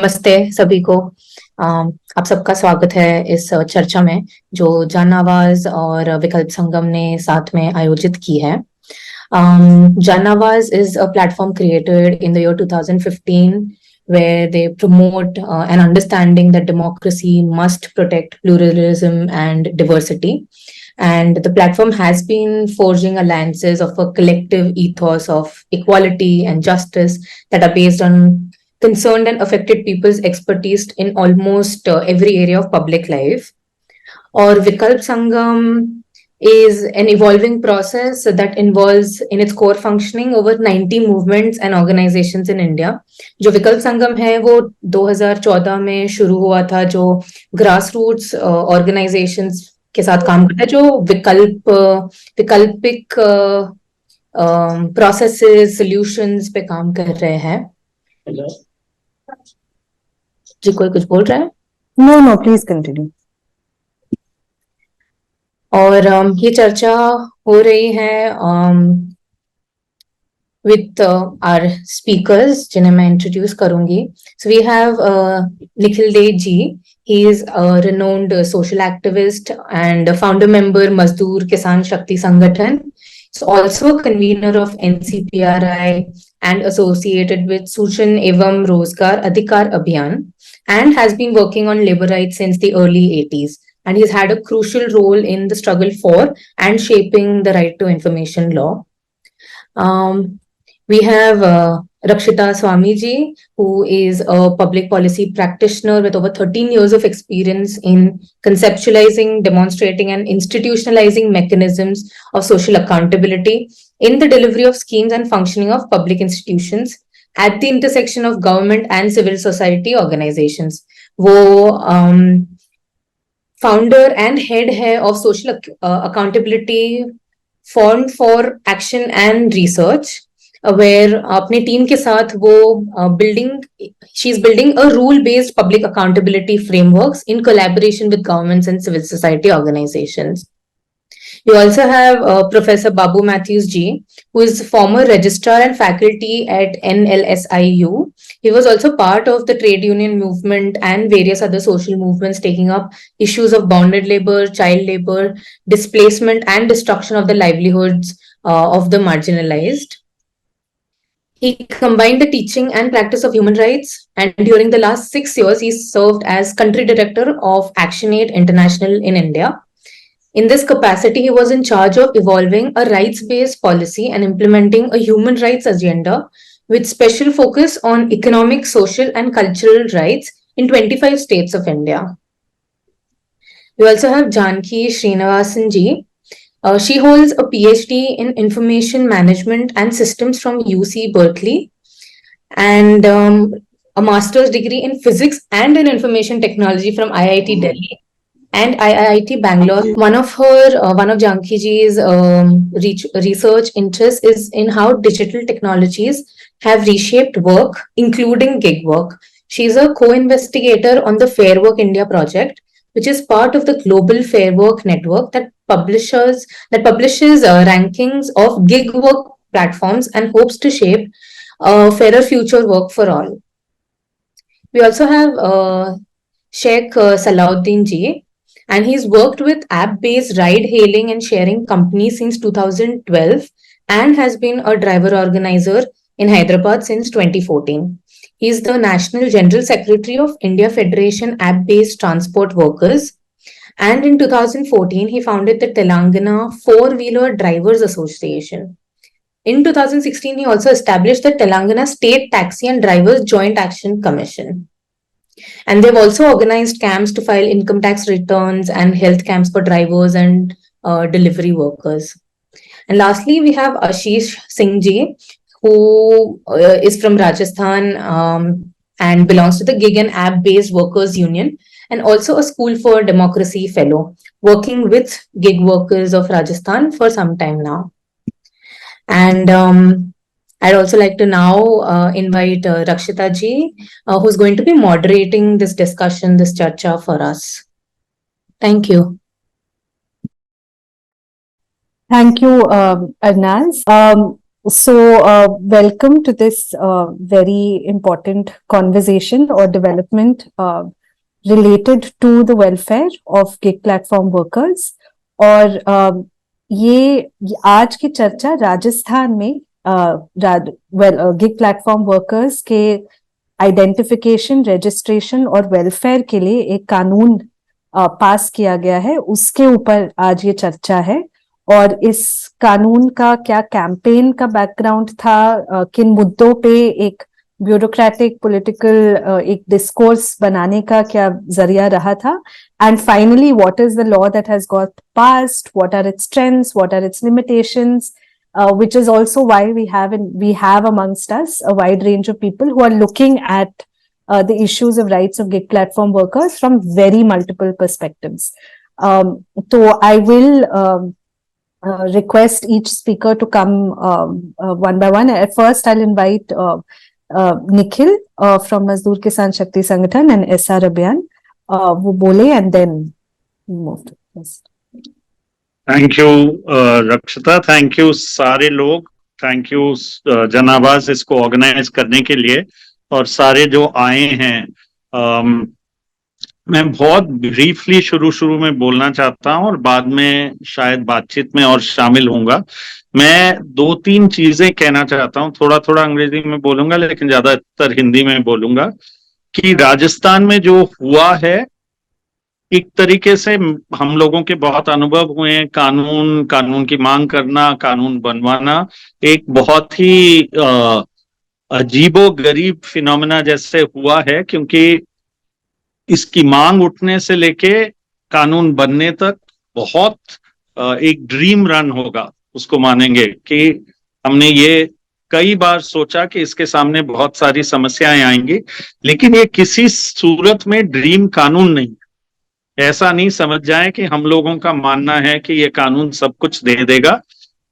नमस्ते सभी को। आप सबका स्वागत है इस चर्चा में जो जन आवाज और विकल्प संगम ने साथ में आयोजित की है। Jan Awaz is a platform created in the year 2015 where they promote an understanding that democracy must protect pluralism and diversity. And the platform has been forging alliances of a collective ethos of equality and justice that are based on concerned and affected people's expertise in almost every area of public life. Or Vikalp Sangam is an evolving process that involves in its core functioning over 90 movements and organizations in India. जो विकल्प संगम है वो 2014 में शुरू हुआ था, जो grass roots organisations के साथ काम करता है, जो वैकल्पिक प्रोसेसेस सॉल्यूशंस पे काम कर रहे हैं। जी कोई कुछ बोल रहा है? No please continue. और ये चर्चा हो रही है with our speakers जिन्हें मैं इंट्रोड्यूस करूंगी। So we have Nikhil Dej ji. He is a renowned social activist and a founder member Mazdoor Kisan Shakti Sangathan. He's also a convener of NCPRI and associated with Sushan Evam Rozgar Adhikar Abhiyan and has been working on labor rights since the early 80s. And he's had a crucial role in the struggle for and shaping the right to information law. We have Rakshita Swamiji, who is a public policy practitioner with over 13 years of experience in conceptualizing, demonstrating, and institutionalizing mechanisms of social accountability in the delivery of schemes and functioning of public institutions at the intersection of government and civil society organizations. वो founder and head है of social accountability forum for action and research, where अपने team के साथ वो she's building a rule-based public accountability frameworks in collaboration with governments and civil society organizations. We also have Professor Babu Matthews Ji, who is former registrar and faculty at NLSIU. He was also part of the trade union movement and various other social movements taking up issues of bonded labor, child labor, displacement, and destruction of the livelihoods of the marginalized. He combined the teaching and practice of human rights, and during the last 6 years, he served as country director of ActionAid International in India. In this capacity, he was in charge of evolving a rights-based policy and implementing a human rights agenda with special focus on economic, social, and cultural rights in 25 states of India. We also have Janki Srinivasan Ji. She holds a PhD in Information Management and Systems from UC Berkeley and a master's degree in Physics and in Information Technology from IIT Delhi and IIT Bangalore. One of Janki Ji's research interests is in how digital technologies have reshaped work, including gig work. She's a co-investigator on the Fair Work India project, which is part of the global Fair Work network that publishes rankings of gig work platforms and hopes to shape a fairer future work for all. We also have Sheikh Salahuddin Ji, and he's worked with app-based ride-hailing and sharing companies since 2012 and has been a driver organizer in Hyderabad since 2014. He's the National General Secretary of India Federation App-Based Transport Workers. And in 2014, he founded the Telangana Four-Wheeler Drivers Association. In 2016, he also established the Telangana State Taxi and Drivers Joint Action Commission. And they've also organized camps to file income tax returns and health camps for drivers and delivery workers. And lastly, we have Ashish Singh Ji, who is from Rajasthan and belongs to the Gig and App-Based Workers Union, and also a School for Democracy fellow, working with gig workers of Rajasthan for some time now. And I'd also like to now invite Rakshita Ji, who's going to be moderating this discussion, this charcha for us. Thank you. Thank you, Arnaz. So, welcome to this very important conversation or development related to the welfare of gig platform workers. और ये आज की चर्चा राजस्थान में gig platform workers के identification, registration और welfare के लिए एक कानून पास किया गया है, उसके ऊपर आज ये चर्चा है। और इस कानून का क्या कैंपेन का बैकग्राउंड था, किन मुद्दों पे एक ब्यूरोक्रेटिक पॉलिटिकल एक डिस्कोर्स बनाने का क्या जरिया रहा था, and finally what is the law that has got passed, what are its strengths, what are its limitations, which is also why we have amongst us a wide range of people who are looking at the issues of rights of gig platform workers from very multiple perspectives. So I will request each speaker to come one by one. At first, I'll invite Nikhil from Mazdoor Kisan Shakti Sangathan and SR Abhiyan. वो बोले and then move to this. Thank you रक्षिता, thank you सारे लोग, thank you जनाबाज इसको organise करने के लिए और सारे जो आए हैं। मैं बहुत ब्रीफली शुरू में बोलना चाहता हूं और बाद में शायद बातचीत में और शामिल होऊंगा। मैं 2-3 चीजें कहना चाहता हूं, थोड़ा थोड़ा अंग्रेजी में बोलूंगा लेकिन ज्यादातर हिंदी में बोलूंगा। कि राजस्थान में जो हुआ है, एक तरीके से हम लोगों के बहुत अनुभव हुए हैं, कानून की मांग करना, कानून बनवाना एक बहुत ही अजीबो गरीब फिनोमेना जैसे हुआ है, क्योंकि इसकी मांग उठने से लेके कानून बनने तक बहुत एक ड्रीम रन होगा, उसको मानेंगे कि हमने ये कई बार सोचा कि इसके सामने बहुत सारी समस्याएं आएंगी, लेकिन ये किसी सूरत में ड्रीम कानून नहीं। ऐसा नहीं समझ जाए कि हम लोगों का मानना है कि ये कानून सब कुछ दे देगा।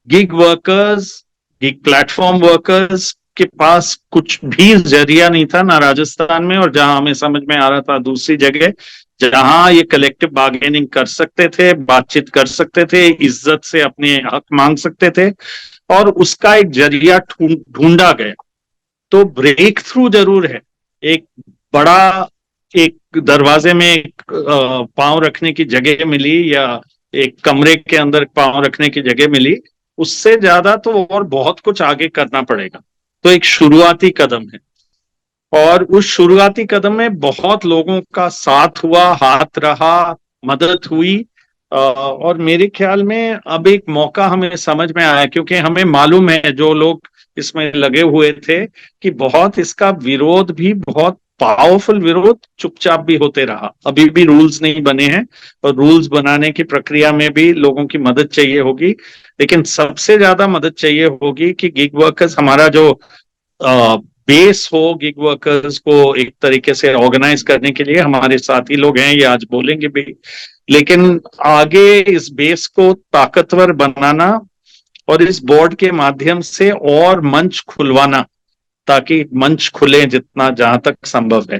Gig workers, gig platform workers के पास कुछ भी जरिया नहीं था, ना राजस्थान में, और जहां हमें समझ में आ रहा था दूसरी जगह, जहां ये कलेक्टिव बार्गेनिंग कर सकते थे, बातचीत कर सकते थे, इज्जत से अपने हक मांग सकते थे, और उसका एक जरिया ढूंढा गया। तो ब्रेक थ्रू जरूर है, एक बड़ा एक दरवाजे में एक पांव रखने की जगह मिली या एक कमरे के अंदर पांव रखने की जगह मिली, उससे ज्यादा तो और बहुत कुछ आगे करना पड़ेगा। तो एक शुरुआती कदम है, और उस शुरुआती कदम में बहुत लोगों का साथ हुआ, हाथ रहा, मदद हुई, और मेरे ख्याल में अब एक मौका हमें समझ में आया, क्योंकि हमें मालूम है जो लोग इसमें लगे हुए थे कि बहुत इसका विरोध भी, बहुत पावरफुल विरोध चुपचाप भी होते रहा। अभी भी रूल्स नहीं बने हैं, और रूल्स बनाने की प्रक्रिया में भी लोगों की मदद चाहिए होगी, लेकिन सबसे ज्यादा मदद चाहिए होगी कि गिग वर्कर्स, हमारा जो बेस हो गिग वर्कर्स को एक तरीके से ऑर्गेनाइज करने के लिए, हमारे साथी लोग हैं, ये आज बोलेंगे भी, लेकिन आगे इस बेस को ताकतवर बनाना और इस बोर्ड के माध्यम से और मंच खुलवाना, ताकि मंच खुले जितना जहां तक संभव है।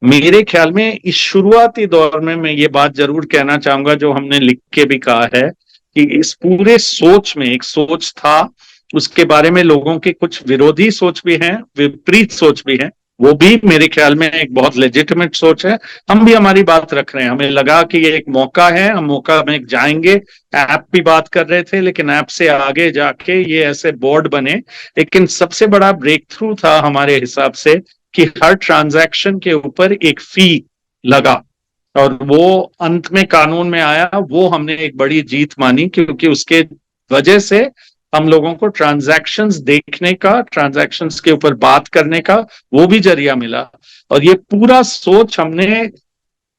मेरे ख्याल में इस शुरुआती दौर में मैं ये बात जरूर कहना चाहूंगा, जो हमने लिख के भी कहा है, कि इस पूरे सोच में एक सोच था, उसके बारे में लोगों के कुछ विरोधी सोच भी हैं, विपरीत सोच भी है, वो भी मेरे ख्याल में एक बहुत लेजिटिमेट सोच है। हम भी हमारी बात रख रहे हैं, हमें लगा कि ये एक मौका है, हम मौका में जाएंगे। ऐप भी बात कर रहे थे, लेकिन ऐप से आगे जाके ये ऐसे बोर्ड बने। लेकिन सबसे बड़ा ब्रेक थ्रू था हमारे हिसाब से कि हर ट्रांजैक्शन के ऊपर एक फी लगा, और वो अंत में कानून में आया। वो हमने एक बड़ी जीत मानी, क्योंकि उसके वजह से हम लोगों को ट्रांजैक्शंस देखने का, ट्रांजैक्शंस के ऊपर बात करने का वो भी जरिया मिला। और ये पूरा सोच हमने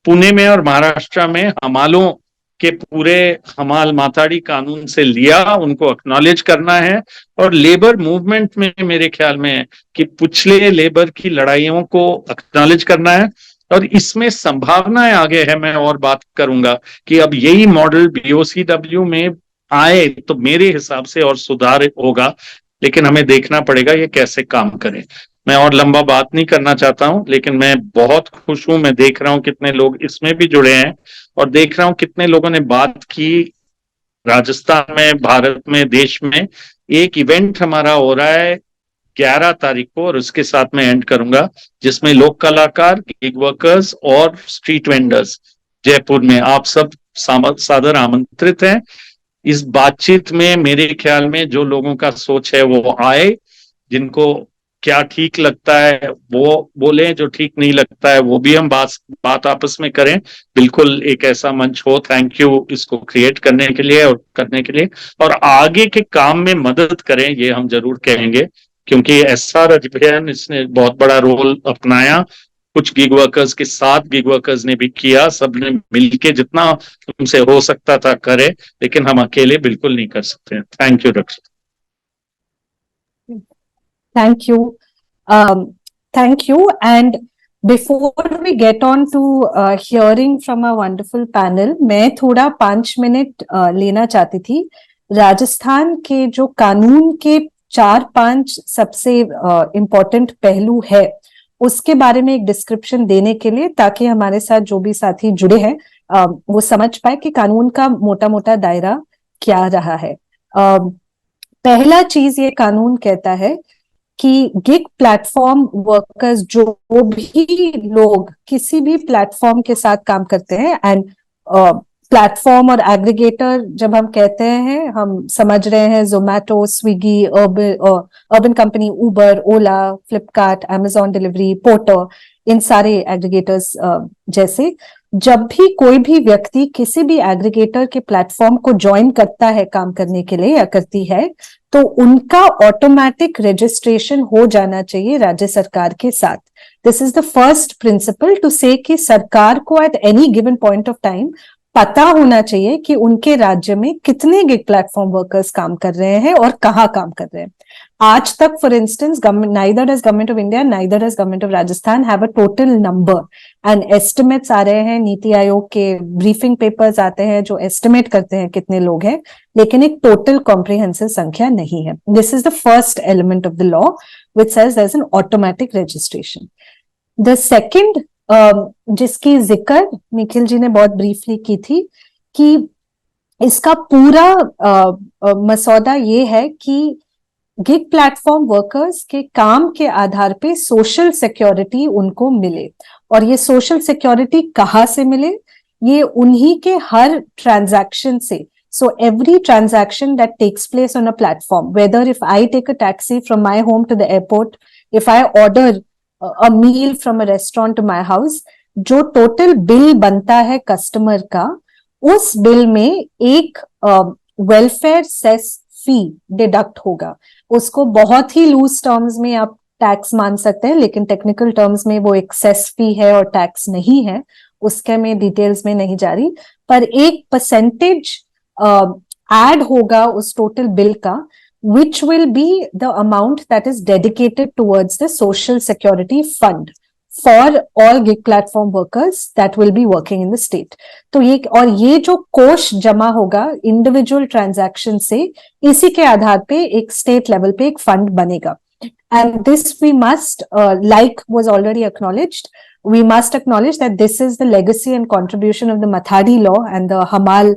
पुणे में और महाराष्ट्र में हमालों के पूरे हमाल माथाड़ी कानून से लिया, उनको एक्नॉलेज करना है। और लेबर मूवमेंट में मेरे ख्याल में है कि पिछले लेबर की लड़ाइयों को एक्नॉलेज करना है, और इसमें संभावनाएं आगे है। मैं और बात करूंगा कि अब यही मॉडल बीओसीडब्ल्यू में आए तो मेरे हिसाब से और सुधार होगा, लेकिन हमें देखना पड़ेगा ये कैसे काम करे। मैं और लंबा बात नहीं करना चाहता हूं, लेकिन मैं बहुत खुश हूं, मैं देख रहा हूं कितने लोग इसमें भी जुड़े हैं, और देख रहा हूं कितने लोगों ने बात की राजस्थान में, भारत में, देश में एक इवेंट हमारा हो रहा है 11 तारीख को, और उसके साथ मैं एंड करूंगा, जिसमें लोक कलाकार, गिग वर्कर्स और स्ट्रीट वेंडर्स जयपुर में आप सब सादर आमंत्रित हैं। इस बातचीत में मेरे ख्याल में जो लोगों का सोच है वो आए, जिनको क्या ठीक लगता है वो बोले, जो ठीक नहीं लगता है वो भी हम बात आपस में करें। बिल्कुल एक ऐसा मंच हो। थैंक यू इसको क्रिएट करने के लिए और करने के लिए, और आगे के काम में मदद करें, ये हम जरूर कहेंगे, क्योंकि SR अजभियन इसने बहुत बड़ा रोल अपनाया, कुछ गिग वर्कर्स के साथ गिग वर्कर्स ने भी किया, सबने मिलके जितना हमसे हो सकता था करे, लेकिन हम अकेले बिल्कुल नहीं कर सकते। Thank you Rakshit. Thank you. Thank you. And before we get on to hearing from a wonderful panel, मैं थोड़ा 5 मिनट लेना चाहती थी। राजस्थान के जो कानून के 4-5 सबसे इम्पोर्टेंट पहलू है, उसके बारे में एक डिस्क्रिप्शन देने के लिए, ताकि हमारे साथ जो भी साथी जुड़े हैं वो समझ पाए कि कानून का मोटा मोटा दायरा क्या रहा है। पहला चीज ये कानून कहता है कि गिग प्लेटफॉर्म वर्कर्स, जो भी लोग किसी भी प्लेटफॉर्म के साथ काम करते हैं, एंड प्लेटफॉर्म और एग्रीगेटर जब हम कहते हैं, हम समझ रहे हैं जोमैटो, स्विगी, अर्बन कंपनी, उबर, ओला, फ्लिपकार्ट, अमेजॉन डिलीवरी, पोर्टर, इन सारे एग्रीगेटर्स जैसे। जब भी कोई भी व्यक्ति किसी भी एग्रीगेटर के प्लेटफॉर्म को ज्वाइन करता है काम करने के लिए या करती है, तो उनका ऑटोमेटिक रजिस्ट्रेशन हो जाना चाहिए राज्य सरकार के साथ। This is the first principle to say कि सरकार को at any given point of time पता होना चाहिए कि उनके राज्य में कितने गिग प्लेटफॉर्म वर्कर्स काम कर रहे हैं और कहाँ काम कर रहे हैं। आज तक, for instance, neither does Government of India, neither does Government of Rajasthan have a total number, and estimates आ रहे हैं, नीति आयोग के ब्रीफिंग पेपर्स आते हैं जो एस्टिमेट करते हैं कितने लोग हैं, लेकिन एक टोटल कॉम्प्रिहेंसिव संख्या नहीं है। This is the first element of the law which says there is an automatic registration. The second, जिसकी जिक्र निखिल जी ने बहुत ब्रीफली की थी, कि इसका पूरा मसौदा ये है कि गिग प्लेटफॉर्म वर्कर्स के काम के आधार पे सोशल सिक्योरिटी उनको मिले। और ये सोशल सिक्योरिटी कहाँ से मिले? ये उन्हीं के हर ट्रांजैक्शन से। So every transaction that takes place on a platform, whether if I take a taxi from my home to the airport, if I order a meal from a restaurant to my house, जो total bill बनता है customer का, उस bill में एक welfare cess फी deduct होगा। उसको बहुत ही लूज टर्म्स में आप टैक्स मान सकते हैं, लेकिन टेक्निकल टर्म्स में वो एक सेस फी है और टैक्स नहीं है, उसके मैं डिटेल्स में नहीं जा रही, पर एक परसेंटेज ऐड होगा उस टोटल बिल का, which will be the amount that is dedicated towards the social security fund for all gig platform workers that will be working in the state. तो ये जो कोष जमा होगा इंडिविजुअल ट्रांजैक्शन से, इसी के आधार पे एक स्टेट लेवल पे एक फंड बनेगा। And this we must, like was already acknowledged, we must acknowledge that this is the legacy and contribution of the Mathadi law and the Hamal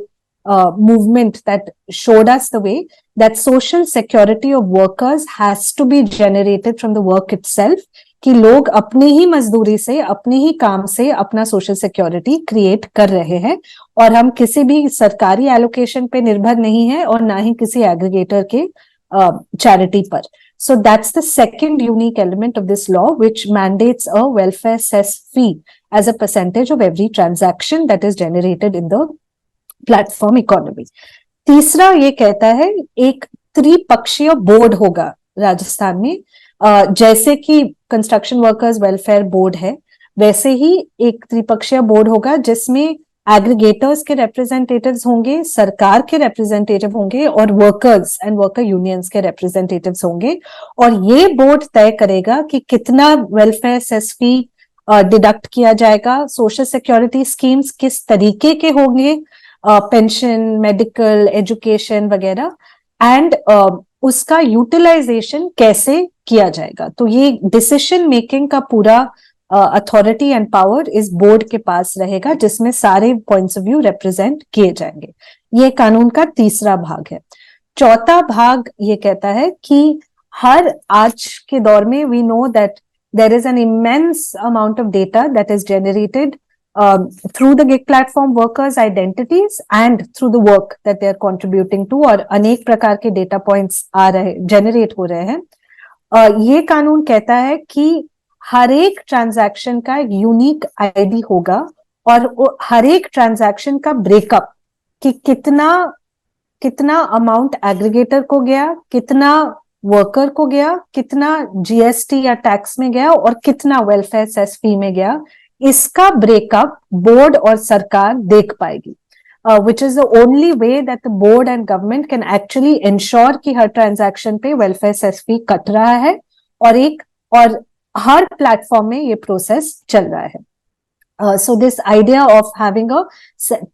movement that showed us the way that social security of workers has to be generated from the work itself, कि लोग अपनी ही मजदूरी से, अपने ही काम से अपना social security create कर रहे हैं, और हम किसी भी सरकारी एलोकेशन पे निर्भर नहीं है और ना ही किसी एग्रीगेटर के चैरिटी पर। So that's the second unique element of this law, which mandates a welfare cess fee as a percentage of every transaction that is generated in the platform economy. तीसरा ये कहता है एक त्रिपक्षीय बोर्ड होगा राजस्थान में, जैसे कि कंस्ट्रक्शन वर्कर्स वेलफेयर बोर्ड है, वैसे ही एक त्रिपक्षीय बोर्ड होगा जिसमें एग्रीगेटर्स के रिप्रेजेंटेटिव्स होंगे, सरकार के रिप्रेजेंटेटिव होंगे और वर्कर्स एंड वर्कर यूनियंस के रिप्रेजेंटेटिव्स होंगे। और ये बोर्ड तय करेगा कि कितना वेलफेयर सेस फी डिडक्ट किया जाएगा, सोशल सिक्योरिटी स्कीम्स किस तरीके के होंगे, पेंशन, मेडिकल, एजुकेशन वगैरह, एंड उसका यूटिलाइजेशन कैसे किया जाएगा। तो ये डिसीजन मेकिंग का पूरा अथॉरिटी एंड पावर इस बोर्ड के पास रहेगा, जिसमें सारे पॉइंट्स ऑफ व्यू रिप्रेजेंट किए जाएंगे। ये कानून का तीसरा भाग है। चौथा भाग ये कहता है कि हर आज के दौर में we know that there is an immense amount of data that is generated through the gig platform workers identities and through the work that they are contributing to, और अनेक प्रकार के डेटा पॉइंट्स आ रहे जनरेट हो रहे हैं। ये कानून कहता है कि हर एक ट्रांजैक्शन का एक यूनिक आईडी होगा और हर एक ट्रांजैक्शन का ब्रेकअप कि कितना अमाउंट एग्रीगेटर को गया, कितना वर्कर को गया, कितना जीएसटी या टैक्स में गया और कितना वेलफेयर सेस फी में गया, इसका ब्रेकअप बोर्ड और सरकार देख पाएगी, which is the only way that the board and government can actually ensure कि हर ट्रांजैक्शन पे वेलफेयर सेस फी कट रहा है और हर प्लेटफॉर्म में ये प्रोसेस चल रहा है। So this idea of having a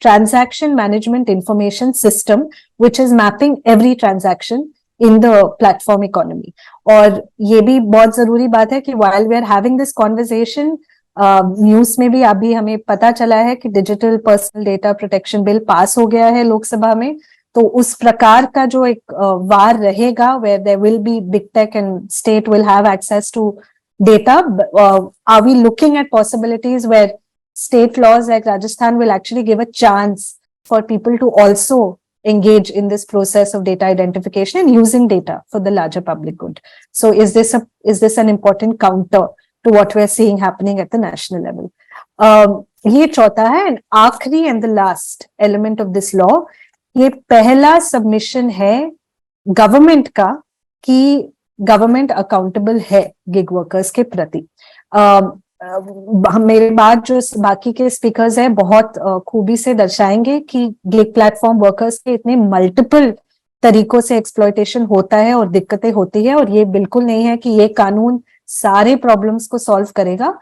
transaction management information system which is mapping every transaction in the platform economy, और ये भी बहुत जरूरी बात है कि while we are having this conversation, news में भी अभी हमें पता चला है कि digital personal data protection bill pass हो गया है लोकसभा में, तो उस प्रकार का जो एक वार रहेगा where there will be big tech and state will have access to data, are we looking at possibilities where state laws like Rajasthan will actually give a chance for people to also engage in this process of data identification and using data for the larger public good. So is this an important counter to what we're seeing happening at the national level? ये चौथा है। And आखिरी and the last element of this law, ये पहला submission है government का कि government accountable है गिग वर्कर्स के प्रति। मेरे बाद जो बाकी के स्पीकर्स हैं बहुत खूबी से दर्शाएंगे कि गिग प्लेटफॉर्म वर्कर्स के इतने मल्टीपल तरीकों से एक्सप्लॉयटेशन होता है और दिक्कतें होती है, और ये बिल्कुल नहीं है कि ये कानून सारे प्रॉब्लम्स को सॉल्व करेगा,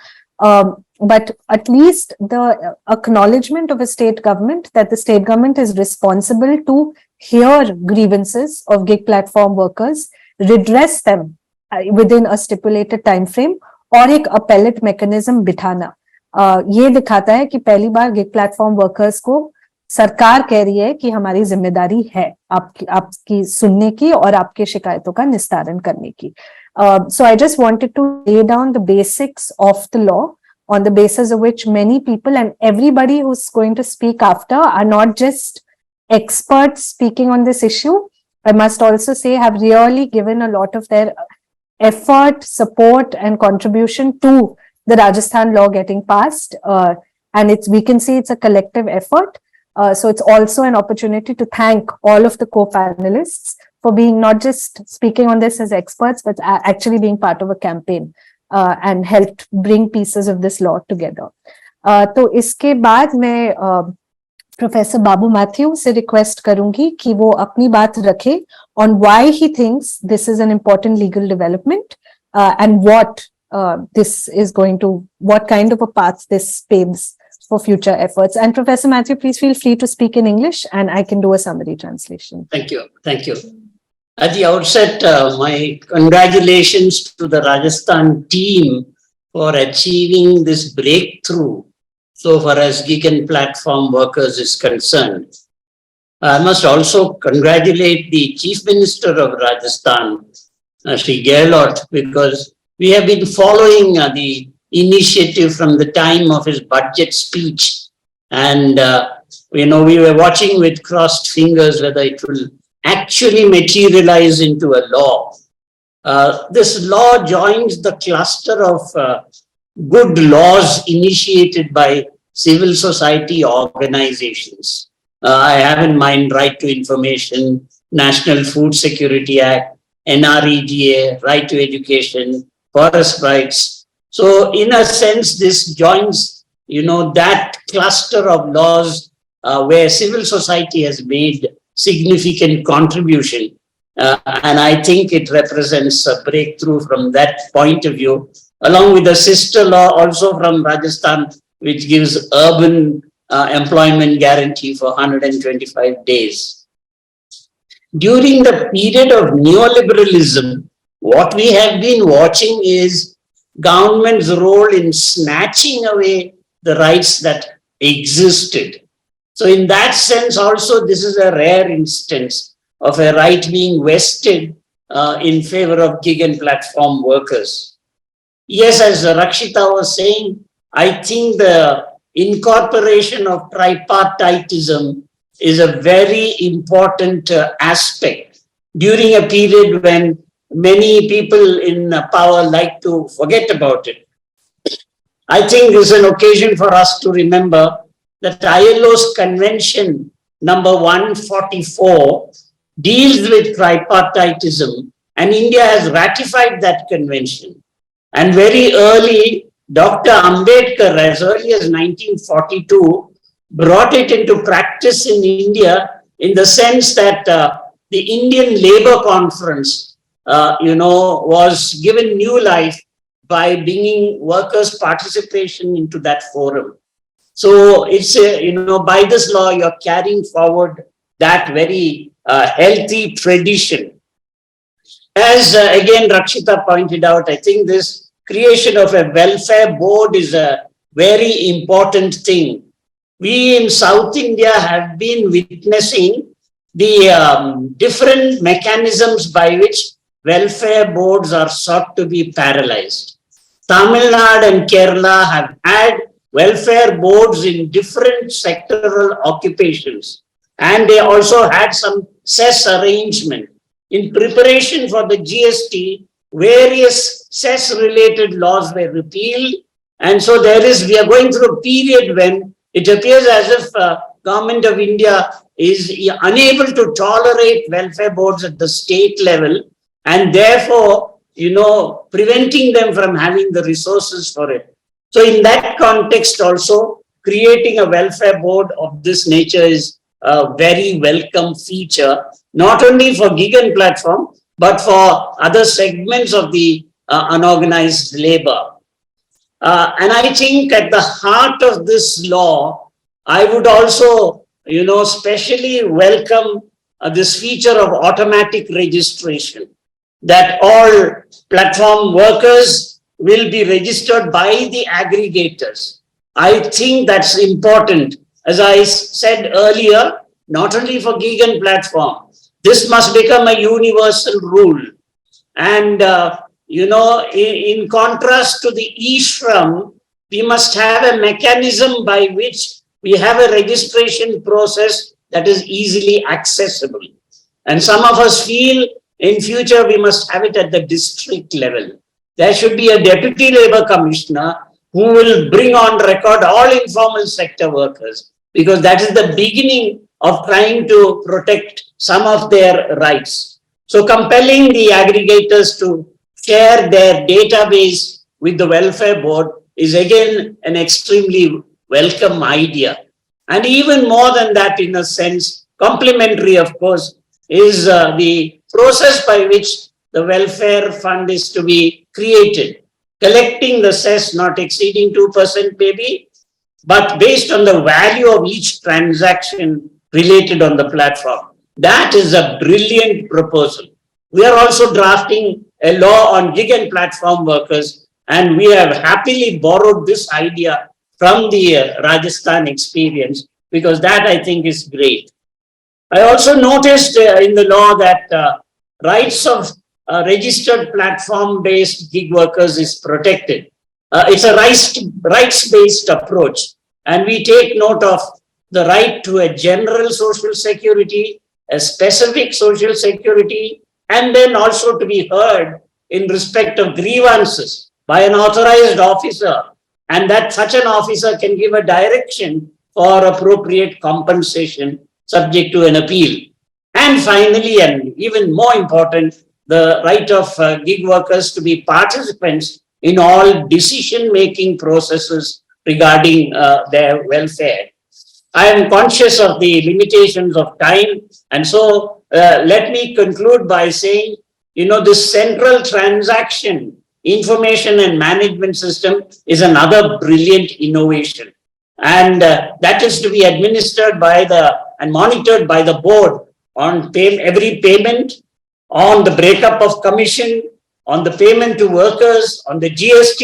but at least the acknowledgement of a state government that the state government is responsible to hear grievances of gig platform workers, redress them within a stipulated time frame, और एक appellate mechanism बिठाना, ये दिखाता है कि पहली बार gig platform workers को सरकार कह रही है कि हमारी जिम्मेदारी है आपकी सुनने की और आपके शिकायतों का निस्तारण करने की। So I just wanted to lay down the basics of the law on the basis of which many people and everybody who's going to speak after are not just experts speaking on this issue. I must also say have really given a lot of their effort, support and contribution to the Rajasthan law getting passed. And we can see it's a collective effort. So it's also an opportunity to thank all of the co-panelists for being not just speaking on this as experts, but actually being part of a campaign and helped bring pieces of this law together. तो इसके बाद मैं professor बाबू Matthew से request करूंगी कि वो अपनी बात रखे on why he thinks this is an important legal development and what what kind of a path this paves for future efforts. And Professor Matthew, please feel free to speak in English and I can do a summary translation. Thank you. Thank you. At the outset, my congratulations to the Rajasthan team for achieving this breakthrough so far as gig and platform workers is concerned. I must also congratulate the Chief Minister of Rajasthan, Shri Gehlot, because we have been following the initiative from the time of his budget speech. And, we were watching with crossed fingers whether it will actually materialize into a law. This law joins the cluster of good laws initiated by civil society organizations. I have in mind Right to Information, National Food Security Act, NREGA, Right to Education, Forest Rights. So in a sense, this joins, that cluster of laws where civil society has made significant contribution. And I think it represents a breakthrough from that point of view, along with a sister law also from Rajasthan, which gives urban employment guarantee for 125 days. During the period of neoliberalism, what we have been watching is government's role in snatching away the rights that existed. So in that sense also, this is a rare instance of a right being vested in favor of gig and platform workers. Yes, as Rakshita was saying, I think the incorporation of tripartitism is a very important aspect during a period when many people in power like to forget about it. I think this is an occasion for us to remember that ILO's convention number 144 deals with tripartitism, and India has ratified that convention. And very early, Dr. Ambedkar, as early as 1942, brought it into practice in India in the sense that the Indian Labour Conference, was given new life by bringing workers' participation into that forum. So it's, by this law, you're carrying forward that very healthy tradition. As again Rakshita pointed out, I think this creation of a welfare board is a very important thing. We in South India have been witnessing the different mechanisms by which welfare boards are sought to be paralyzed. Tamil Nadu and Kerala have had welfare boards in different sectoral occupations, and they also had some cess arrangement. In preparation for the GST, various cess-related laws were repealed, and so we are going through a period when it appears as if Government of India is unable to tolerate welfare boards at the state level, and therefore, preventing them from having the resources for it. So in that context also, creating a welfare board of this nature is a very welcome feature, not only for gig and platform, but for other segments of the unorganized labor. And I think at the heart of this law, I would also, especially welcome this feature of automatic registration, that all platform workers will be registered by the aggregators. I think that's important. As I said earlier, not only for gig and platform, this must become a universal rule. And, in contrast to the e-Shram, we must have a mechanism by which we have a registration process that is easily accessible. And some of us feel in future we must have it at the district level. There should be a deputy labor commissioner who will bring on record all informal sector workers, because that is the beginning of trying to protect some of their rights. So compelling the aggregators to share their database with the welfare board is again an extremely welcome idea. And even more than that, in a sense, complementary, of course, is the process by which the welfare fund is to be created, collecting the cess not exceeding 2% maybe, but based on the value of each transaction related on the platform. That is a brilliant proposal. We are also drafting a law on gig and platform workers, and we have happily borrowed this idea from the Rajasthan experience, because that I think is great. I also noticed in the law that rights of registered platform-based gig workers is protected. It's a rights-based approach, and we take note of the right to a general social security, a specific social security, and then also to be heard in respect of grievances by an authorized officer, and that such an officer can give a direction for appropriate compensation subject to an appeal. And finally, and even more important, the right of gig workers to be participants in all decision-making processes regarding their welfare. I am conscious of the limitations of time, and so let me conclude by saying, this central transaction information and management system is another brilliant innovation. And that is to be administered by and monitored by the board on every payment, on the breakup of commission, on the payment to workers, on the GST,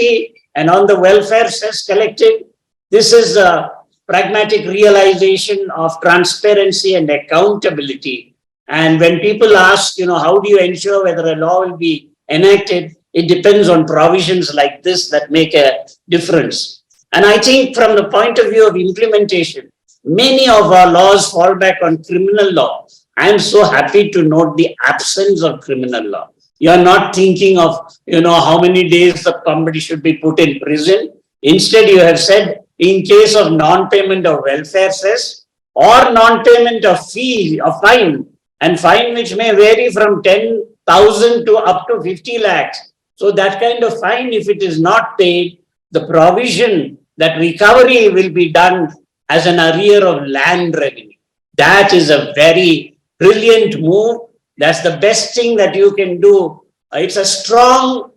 and on the welfare cess collected. This is a pragmatic realization of transparency and accountability. And when people ask, how do you ensure whether a law will be enacted? It depends on provisions like this that make a difference. And I think from the point of view of implementation, many of our laws fall back on criminal law. I am so happy to note the absence of criminal law. You are not thinking of, how many days somebody should be put in prison. Instead, you have said, in case of non-payment of welfare cess or non-payment of fee or fine, and fine which may vary from 10,000 to up to 50 lakhs. So that kind of fine, if it is not paid, the provision that recovery will be done as an arrear of land revenue. That is a very brilliant move. That's the best thing that you can do. It's a strong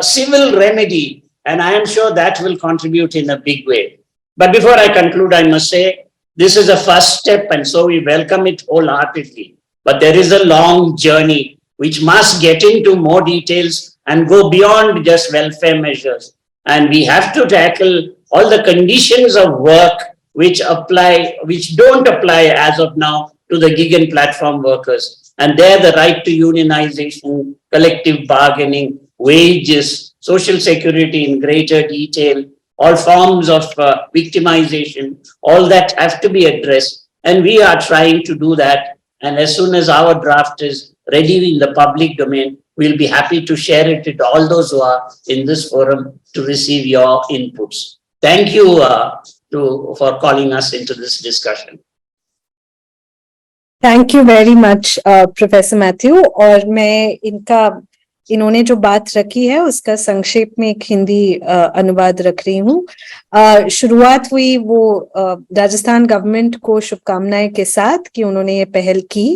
civil remedy, and I am sure that will contribute in a big way. But before I conclude, I must say, this is a first step, and so we welcome it wholeheartedly. But there is a long journey which must get into more details and go beyond just welfare measures. And we have to tackle all the conditions of work which don't apply as of now to the gig and platform workers. And there the right to unionization, collective bargaining, wages, social security in greater detail, all forms of victimization, all that have to be addressed. And we are trying to do that. And as soon as our draft is ready in the public domain, we'll be happy to share it with all those who are in this forum to receive your inputs. Thank you for calling us into this discussion. Thank you very much professor Matthew. और मैं इन्होंने जो बात रखी है उसका संक्षेप में एक हिंदी अनुवाद रख रही हूँ। शुरुआत हुई वो राजस्थान गवर्नमेंट को शुभकामनाएं के साथ कि उन्होंने ये पहल की।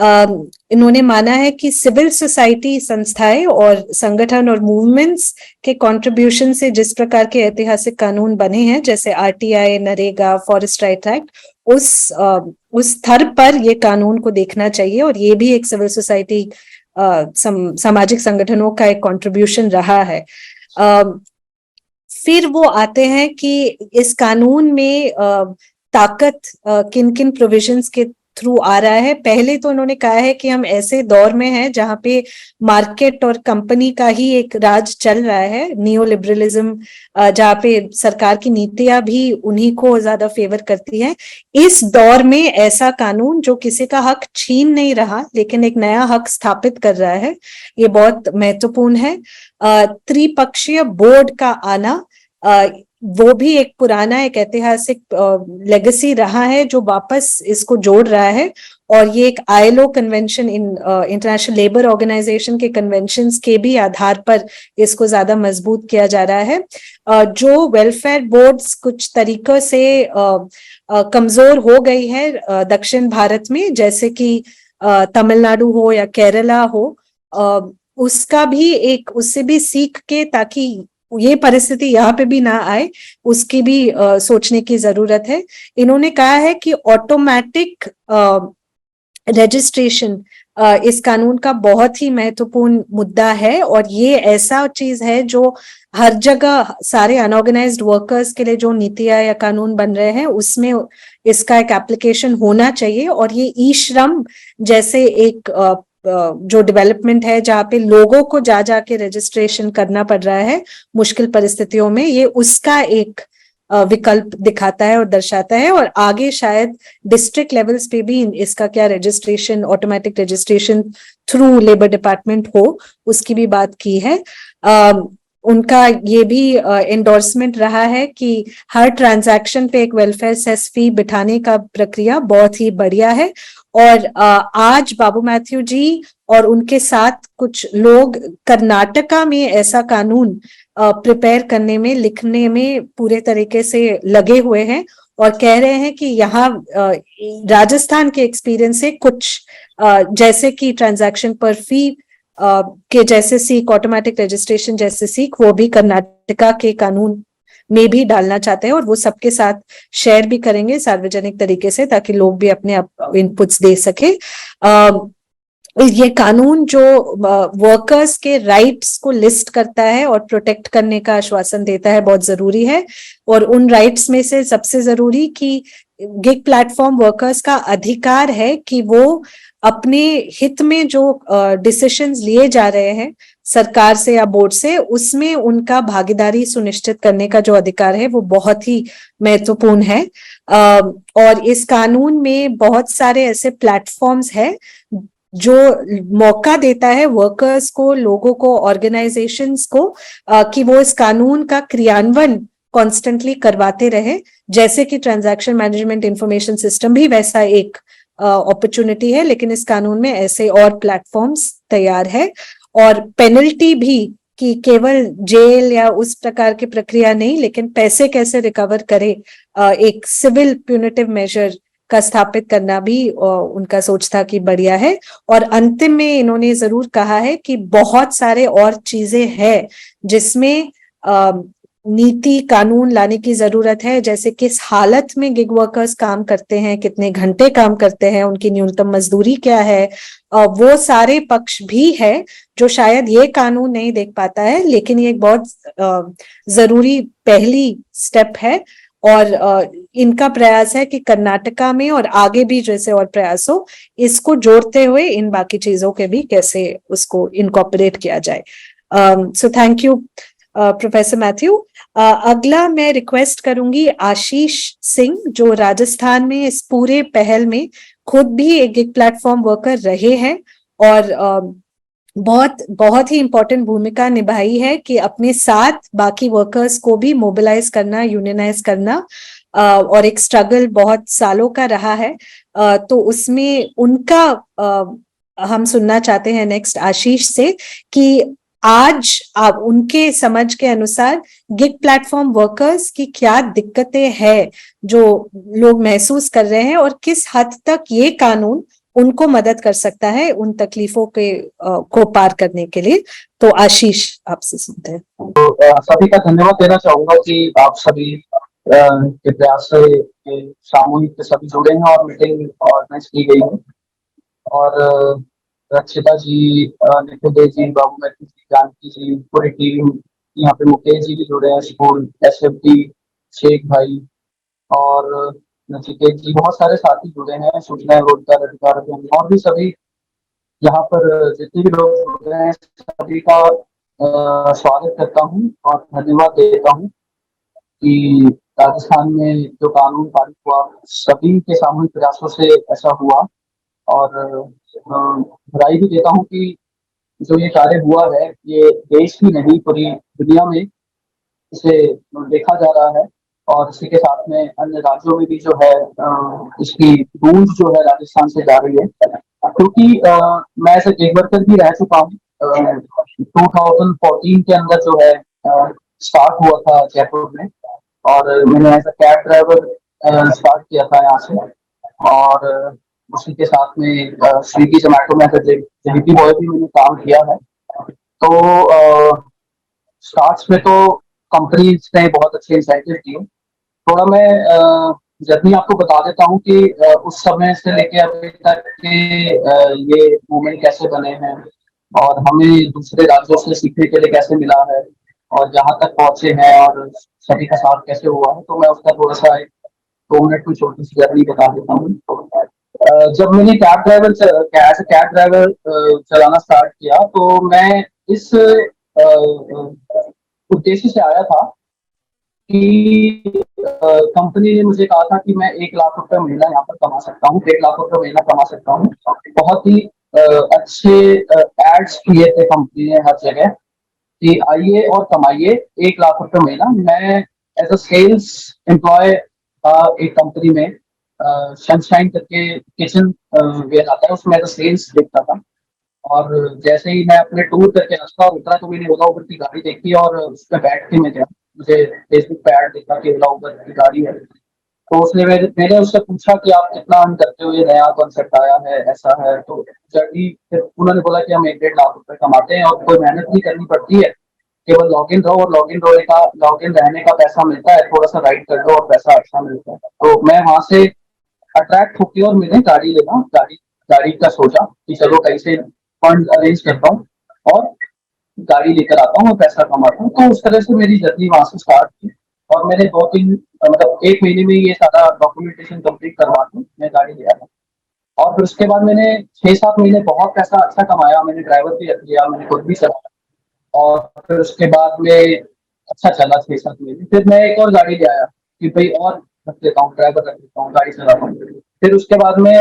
इन्होंने माना है कि सिविल सोसाइटी संस्थाएं और संगठन और मूवमेंट्स के कंट्रीब्यूशन से जिस प्रकार के ऐतिहासिक कानून बने हैं, जैसे RTI, NREGA, forest right act, उस स्तर पर ये कानून को देखना चाहिए। और ये भी एक सिविल सोसाइटी सामाजिक संगठनों का एक कंट्रीब्यूशन रहा है। फिर वो आते हैं कि इस कानून में ताकत किन किन प्रोविजंस के थ्रू आ रहा है। पहले तो उन्होंने कहा है कि हम ऐसे दौर में हैं जहां पे मार्केट और कंपनी का ही एक राज चल रहा है, नियो लिबरलिज्म, जहां पे सरकार की नीतियां भी उन्हीं को ज्यादा फेवर करती है। इस दौर में ऐसा कानून जो किसी का हक छीन नहीं रहा लेकिन एक नया हक स्थापित कर रहा है, ये बहुत महत्वपूर्ण है। त्रिपक्षीय बोर्ड का आना, वो भी एक पुराना एक ऐतिहासिक लेगेसी रहा है जो वापस इसको जोड़ रहा है। और ये एक ILO convention, international labour organisation के कन्वेंशंस के भी आधार पर इसको ज्यादा मजबूत किया जा रहा है। जो वेलफेयर बोर्ड्स कुछ तरीकों से कमजोर हो गई है दक्षिण भारत में, जैसे कि तमिलनाडु हो या केरला हो, उससे भी सीख के, ताकि ये परिस्थिति यहाँ पे भी ना आए, उसकी भी सोचने की जरूरत है। इन्होंने कहा है कि ऑटोमेटिक रजिस्ट्रेशन इस कानून का बहुत ही महत्वपूर्ण मुद्दा है। और ये ऐसा चीज है जो हर जगह सारे अनऑर्गेनाइज्ड वर्कर्स के लिए जो नीतियां या कानून बन रहे हैं उसमें इसका एक एप्लीकेशन होना चाहिए। और ये ई श्रम जैसे एक जो डेवलपमेंट है जहाँ पे लोगों को जाके रजिस्ट्रेशन करना पड़ रहा है मुश्किल परिस्थितियों में, ये उसका एक विकल्प दिखाता है और दर्शाता है। और आगे शायद डिस्ट्रिक्ट लेवल्स पे भी इसका क्या registration, automatic registration through labour department हो, उसकी भी बात की है। उनका ये भी एंडोर्समेंट रहा है कि हर ट्रांजैक्शन पे एक वेलफेयर सेस फी बिठाने का प्रक्रिया बहुत ही बढ़िया है। और आज बाबू मैथ्यू जी और उनके साथ कुछ लोग कर्नाटका में ऐसा कानून प्रिपेयर करने में, लिखने में पूरे तरीके से लगे हुए हैं और कह रहे हैं कि यहाँ राजस्थान के एक्सपीरियंस से कुछ जैसे कि ट्रांजैक्शन पर फी के जैसे सीख, ऑटोमेटिक रजिस्ट्रेशन जैसे सीख, वो भी कर्नाटका के कानून में भी डालना चाहते हैं। और वो सबके साथ शेयर भी करेंगे सार्वजनिक तरीके से, ताकि लोग भी अपने इनपुट्स दे सके। ये कानून जो वर्कर्स के राइट्स को लिस्ट करता है और प्रोटेक्ट करने का आश्वासन देता है, बहुत जरूरी है। और उन राइट्स में से सबसे जरूरी कि गिग प्लेटफॉर्म वर्कर्स का अधिकार है कि वो अपने हित में जो डिसीजंस लिए जा रहे हैं सरकार से या बोर्ड से, उसमें उनका भागीदारी सुनिश्चित करने का जो अधिकार है वो बहुत ही महत्वपूर्ण है। और इस कानून में बहुत सारे ऐसे प्लेटफॉर्म्स हैं जो मौका देता है वर्कर्स को, लोगों को, ऑर्गेनाइजेशंस को कि वो इस कानून का क्रियान्वयन कॉन्स्टेंटली करवाते रहे। जैसे कि ट्रांजैक्शन मैनेजमेंट इंफॉर्मेशन सिस्टम भी वैसा एक अपॉर्चुनिटी है, लेकिन इस कानून में ऐसे और प्लेटफॉर्म्स तैयार है। और पेनल्टी भी, कि केवल जेल या उस प्रकार की प्रक्रिया नहीं, लेकिन पैसे कैसे रिकवर करे, एक सिविल प्यूनिटिव मेजर का स्थापित करना भी उनका सोच था कि बढ़िया है। और अंतिम में इन्होंने जरूर कहा है कि बहुत सारे और चीजें हैं जिसमें नीति कानून लाने की जरूरत है, जैसे किस हालत में गिग वर्कर्स काम करते हैं, कितने घंटे काम करते हैं, उनकी न्यूनतम मजदूरी क्या है, वो सारे पक्ष भी है जो शायद ये कानून नहीं देख पाता है, लेकिन ये एक बहुत जरूरी पहली स्टेप है। और इनका प्रयास है कि कर्नाटका में और आगे भी जैसे और प्रयास हो, इसको जोड़ते हुए इन बाकी चीजों के भी कैसे उसको इनकॉर्पोरेट किया जाए। So thank you professor Matthew. अगला मैं रिक्वेस्ट करूंगी आशीष सिंह, जो राजस्थान में इस पूरे पहल में खुद भी एक गिग प्लेटफॉर्म वर्कर रहे हैं और बहुत ही इंपॉर्टेंट भूमिका निभाई है कि अपने साथ बाकी वर्कर्स को भी मोबिलाइज करना, यूनियनाइज करना, और एक स्ट्रगल बहुत सालों का रहा है। तो उसमें उनका हम सुनना चाहते हैं नेक्स्ट आशीष से कि आज आप उनके समझ के अनुसार गिग प्लेटफॉर्म वर्कर्स की क्या दिक्कतें हैं जो लोग महसूस कर रहे हैं, और किस हद तक ये कानून उनको मदद कर सकता है उन तकलीफों के को पार करने के लिए। तो आशीष, आपसे सुनते हैं। तो सभी का धन्यवाद देना चाहूंगा कि आप सभी के प्रयास से सामूहिक सभी जुड़े हैं और मीटिंग ऑर्गेनाइज की गई है। और रक्षिता जी, निखिल जी, बाबू मैथ्यू जी, जानकी जी, पूरी टीम, यहाँ पे मुकेश जी भी जुड़े हैं, स्कूल SFD, शेख भाई और नचिकेत जी, बहुत सारे साथी जुड़े हैं, सूचना एवं रोजगार अधिकार अभियान, और भी सभी यहाँ पर जितने भी लोग जुड़े हैं सभी का स्वागत करता हूँ और धन्यवाद देता हूँ कि राजस्थान में जो कानून पारित हुआ सभी के सामूहिक प्रयासों से ऐसा हुआ। और बधाई भी देता हूँ कि जो ये कार्य हुआ है ये देश ही नहीं पूरी दुनिया में इसे देखा जा रहा है, और इसी के साथ में अन्य राज्यों में भी जो है इसकी गूंज जो है राजस्थान से जा रही है। क्योंकि मैं ऐसे गिग वर्कर भी रह चुका हूँ। 2014 के अंदर जो है स्टार्ट हुआ था जयपुर में, और मैंने as a cab driver start किया था यहाँ से। और उसी के साथ में स्विगी जोमेटो में डिलीवरी बॉय भी मैंने काम किया है। तो स्टार्ट्स में तो कंपनीज ने बहुत अच्छे इंसेंटिव दिए। थोड़ा मैं जर्नी आपको बता देता हूँ कि उस समय से लेके अभी तक के ये मूवमेंट कैसे बने हैं और हमें दूसरे राज्यों से सीखने के लिए कैसे मिला है और यहाँ तक पहुंचे हैं और सभी का साथ कैसे हुआ है। तो मैं उसका थोड़ा सा 2 मिनट की छोटी सी जर्नी बता देता हूँ। जब मैंने कैब ड्राइवर चलाना स्टार्ट किया तो मैं इस उद्देश्य से आया था कि कंपनी ने मुझे कहा था कि मैं 1 लाख रुपए महीना यहाँ पर कमा सकता हूँ, 1.5 लाख रुपए महीना कमा सकता हूँ। बहुत ही अच्छे एड्स किए थे कंपनी ने हर जगह कि आइए और कमाइए 1 लाख रुपए महीना। मैं एज अ सेल्स एम्प्लॉय एक कंपनी में सनशाइन करके किचन वेयर आता है, उसमें एज अ सेल्स देखता था। और जैसे ही मैं अपने टूर करके रास्ता उतरा तो मैंने ओला उबर की गाड़ी देखी और उसमें बैठ के मैं गया। मुझे फेसबुक पे ऐड देखा कि ओला उबर की गाड़ी है, तो उसने मैंने उससे पूछा कि आप कितना अर्न करते हो, ये नया कॉन्सेप्ट आया है, ऐसा है। तो जल्दी फिर उन्होंने बोला कि हम 1.5 लाख रुपए कमाते हैं और कोई मेहनत नहीं करनी पड़ती है, केवल लॉग इन रहो और लॉग इन रहने का पैसा मिलता है, थोड़ा सा राइड कर लो और पैसा अच्छा मिलता है। तो मैं वहां से अट्रैक्ट होकर और मैंने गाड़ी का सोचा कि चलो कहीं से फंड अरेंज करता हूँ और गाड़ी लेकर आता हूँ और पैसा कमाता हूँ। तो उस तरह से मेरी जर्नी वहां से स्टार्ट की और मैंने 2-3 मतलब 1 महीने में ये सारा डॉक्यूमेंटेशन कंप्लीट करवा के मैं गाड़ी ले आया। और फिर उसके बाद मैंने 6-7 महीने बहुत पैसा अच्छा कमाया, मैंने ड्राइवर भी रख लिया, मैंने खुद भी चलाया और फिर उसके बाद में अच्छा चला 6-7 महीने। फिर मैं एक और गाड़ी ले आया कि भाई और रख लेता हूँ, ड्राइवर रख लेता हूँ, गाड़ी चलाता हूँ। फिर उसके बाद में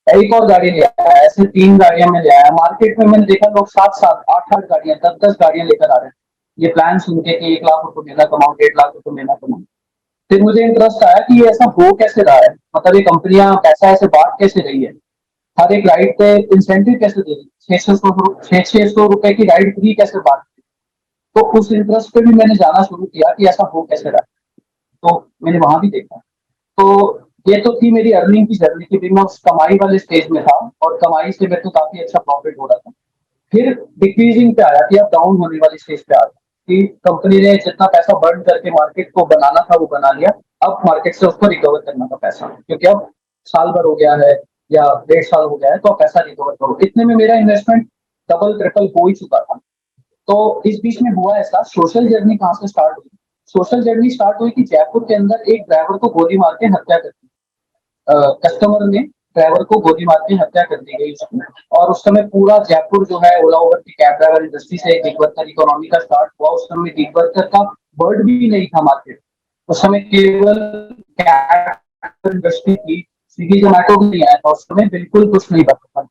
एक और गाड़ी ले आया, ऐसे 3 गाड़ियां मैं ले आया। मार्केट में मैंने देखा लोग 7-7, 8-8 गाड़ियां, 10-10 गाड़ियां लेकर आ रहे हैं, ये प्लान सुन के कि 1 लाख रुपए महीना कमाओ, 1.5 लाख रुपए महीना कमाओ। फिर मुझे इंटरेस्ट आया कि ये ऐसा हो कैसे रहा है, मतलब ये कंपनियां पैसा ऐसे बांट कैसे रही है, हर एक राइड पे इंसेंटिव कैसे दे रही है, 600 रुपए की राइड फ्री कैसे बांट रही है। तो उस इंटरेस्ट पे भी मैंने जाना शुरू किया कि ऐसा हो कैसे रहा है, तो मैंने वहां भी देखा। तो ये तो थी मेरी अर्निंग की जर्नी की, मैं उस कमाई वाले स्टेज में था और कमाई से मेरे को काफी अच्छा प्रॉफिट हो रहा था। फिर डिक्रीजिंग पे आया कि अब डाउन होने वाली स्टेज पे आ गया कि कंपनी ने जितना पैसा बर्न करके मार्केट को बनाना था वो बना लिया, अब मार्केट से उसको रिकवर करना था पैसा, क्योंकि अब साल भर हो गया है या 1.5 साल हो गया है, तो अब पैसा रिकवर करो। इतने में मेरा इन्वेस्टमेंट डबल ट्रिपल हो ही चुका था। तो इस बीच में हुआ ऐसा, सोशल जर्नी कहाँ से स्टार्ट हुई? सोशल जर्नी स्टार्ट हुई कि जयपुर के अंदर एक ड्राइवर को गोली मार के हत्या कर दी। कस्टमर ने ड्राइवर को गोली मार के हत्या कर दी गई उसमें। और उस समय पूरा जयपुर जो है ओला उबर की कैब ड्राइवर इंडस्ट्री से गिग वर्कर इकोनॉमी का स्टार्ट हुआ। उस समय गिग वर्कर का वर्ड भी नहीं था मार्केट, उस समय केवल कैब इंडस्ट्री थी, स्विगी जोमेटो भी नहीं आया था उस समय, बिल्कुल कुछ नहीं पता था।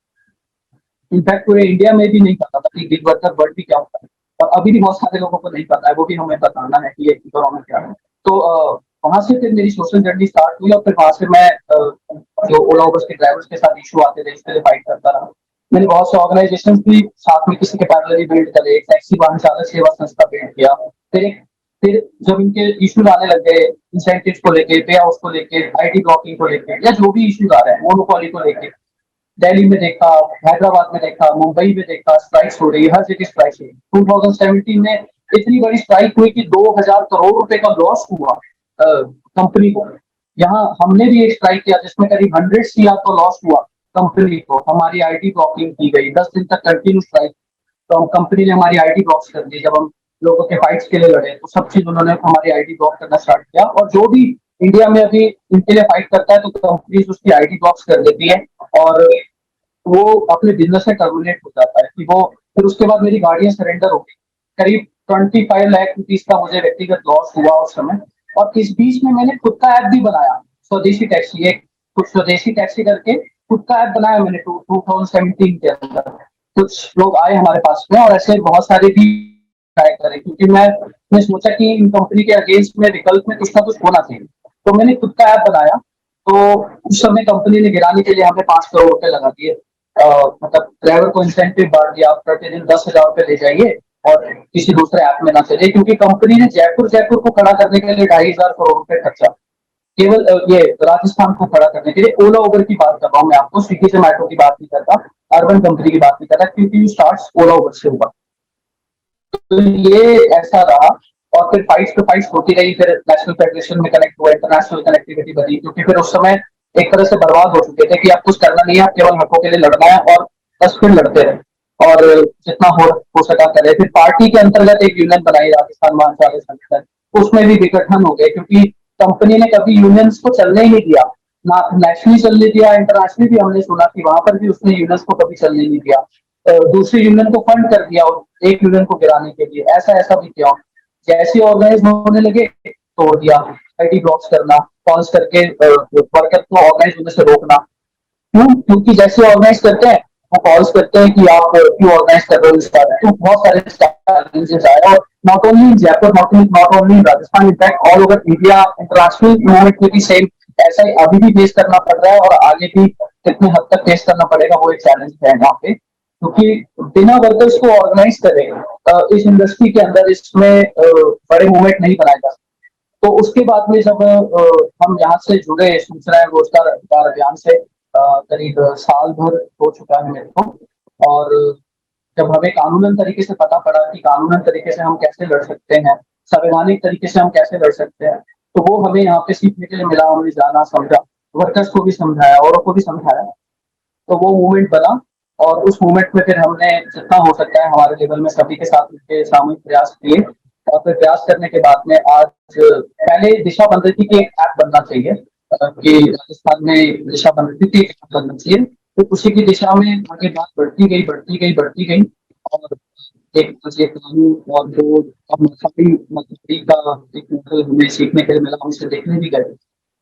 इनफैक्ट पूरे इंडिया में भी नहीं पता था कि गिग वर्कर वर्ड भी क्या होता है, और अभी भी बहुत सारे लोगों को नहीं पता है, वो भी हमें बताना है कि ये इकोनॉमी क्या है। तो वहां से फिर मेरी सोशल जर्नी स्टार्ट हुई और फिर वहां से मैं जो ओला उबर के ड्राइवर्स के साथ इशू आते थे इसके लिए फाइट करता रहा। मैंने बहुत से ऑर्गेनाइजेशन भी साथ में किसी के पैरेलली बिल्ड करे, एक टैक्सी वाहन चालक सेवा संस्था बिल्ड किया। फिर जब इनके इश्यूज आने लग गए इंसेंटिव्स को लेके, पे आउट्स को लेके, आईटी ब्लॉकिंग को लेके, या जो भी इश्यूज आ रहे हैं मोनोपोली को लेके, दिल्ली में देखा, हैदराबाद में देखा, मुंबई में देखा, स्ट्राइक्स हो रही है, हर जगह स्ट्राइक्स हुई। 2017 में इतनी बड़ी स्ट्राइक हुई कि 2000 करोड़ रुपए का लॉस हुआ कंपनी को। यहाँ हमने भी एक स्ट्राइक किया जिसमें करीब 100 CR का लॉस हुआ कंपनी को। हमारी आईटी ब्लॉकिंग की गई, 10 दिन तक कंटिन्यू स्ट्राइक। तो हम कंपनी ने हमारी आईटी ब्लॉक कर दी। जब हम लोगों के फाइट्स के लिए लड़े तो सब चीज उन्होंने हमारी आईटी ब्लॉक करना स्टार्ट किया। और जो भी इंडिया में अभी इनके लिए फाइट करता है तो कंपनीज उसकी आईटी ब्लॉक्स कर देती है और वो अपने बिजनेस से टर्मिनेट हो जाता है कि वो। फिर उसके बाद मेरी गाड़ियां सरेंडर हो गई, करीब 25 लाख रुपीज का मुझे व्यक्तिगत लॉस हुआ उस समय। और इस बीच में मैंने खुद का ऐप भी बनाया, स्वदेशी टैक्सी, एक कुछ स्वदेशी टैक्सी करके खुद का ऐप बनाया मैंने 2017 के अंदर। कुछ लोग आए हमारे पास में और ऐसे बहुत सारे भी ट्राई करे, क्योंकि मैंने सोचा कि इन कंपनी के अगेंस्ट में विकल्प में कुछ ना कुछ होना चाहिए। तो मैंने खुद का ऐप बनाया। तो उस समय कंपनी ने गिराने के लिए हमें 5 करोड़ रुपए लगा दिए। मतलब ड्राइवर को इंसेंटिव बांट दिया, प्रतिदिन 10,000 रुपए ले जाइए और किसी दूसरे ऐप में ना चले, क्योंकि कंपनी ने जयपुर को खड़ा करने के लिए 2,500 करोड़ रुपए खर्चा, केवल ये राजस्थान को खड़ा करने के लिए। ओला उबर की बात कर रहा हूँ मैं आपको, स्विगी जोमेटो की बात नहीं करता, अर्बन कंपनी की बात नहीं करता, क्योंकि स्टार्ट ओला उबर से हुआ। तो ये ऐसा रहा और फिर फाइट्स पे फाइट्स होती रही। फिर नेशनल फेडरेशन में कनेक्ट हुआ, इंटरनेशनल कनेक्टिविटी बनी, क्योंकि फिर उस समय एक तरह से बर्बाद हो चुके थे कि अब कुछ करना नहीं है, केवल हकों के लिए लड़ना है और बस फिर लड़ते रहे और जितना हो सका करे। फिर पार्टी के अंतर्गत एक यूनियन बनाई, राजस्थान वाहन चालक संगठन, उसमें भी विघटन हो गए क्योंकि कंपनी ने कभी यूनियंस को चलने ही नहीं दिया, ना नेशनली चलने दिया, इंटरनेशनली भी हमने सुना कि वहां पर भी उसने यूनियंस को कभी चलने नहीं दिया। दूसरी यूनियन को फंड कर दिया और एक यूनियन को गिराने के लिए, ऐसा भी किया। जैसे ऑर्गेनाइज होने लगे तोड़ दिया, आईटी ब्लॉक्स करना, कॉल्स करके वर्कर को ऑर्गेनाइज होने से रोकना। क्यों? क्योंकि जैसे ऑर्गेनाइज करते हैं वो कॉल्स करते हैं कि आप क्यों ऑर्गेनाइज कर रहे हो इस बार, तो बहुत सारे चैलेंजेस आए। और not only in Jaipur, not only in Rajasthan, in fact all over India, international movement में भी सेम ऐसा ही अभी भी फेस करना पड़ रहा है और आगे भी कितने हद तक फेस करना पड़ेगा वो एक चैलेंज है यहाँ पे। क्योंकि बिना वर्कर्स को ऑर्गेनाइज करे इस इंडस्ट्री के अंदर इसमें बड़े मूवमेंट नहीं बनाए जा सकते। तो उसके बाद में जब हम यहाँ से जुड़े सूचना एवं रोजगार अधिकार अभियान से, करीब साल भर हो चुका है मेरे को। और जब हमें कानूनन तरीके से पता पड़ा कि कानूनन तरीके से हम कैसे लड़ सकते हैं, संवैधानिक तरीके से हम कैसे लड़ सकते हैं, तो वो हमें यहाँ पे सीखने के लिए मिला। हमने जाना, समझा, वर्कर्स को भी समझाया, औरों को भी समझाया, तो वो मूवमेंट बना। और उस मूवमेंट में फिर हमने जितना हो सकता है हमारे लेवल में सभी के साथ मिलकर सामूहिक प्रयास किए, और फिर प्रयास करने के बाद में आज पहले दिशा बन रही थी कि एक ऐप बनना चाहिए, कि राजस्थान में दिशा बन रही थी कि एक ऐप बनना चाहिए। तो उसी की दिशा में आगे बात बढ़ती गई और एक ये कानून और जो अब मथाड़ी का एक मॉडल हमें सीखने के लिए मिला, हम इसे देखने भी गए।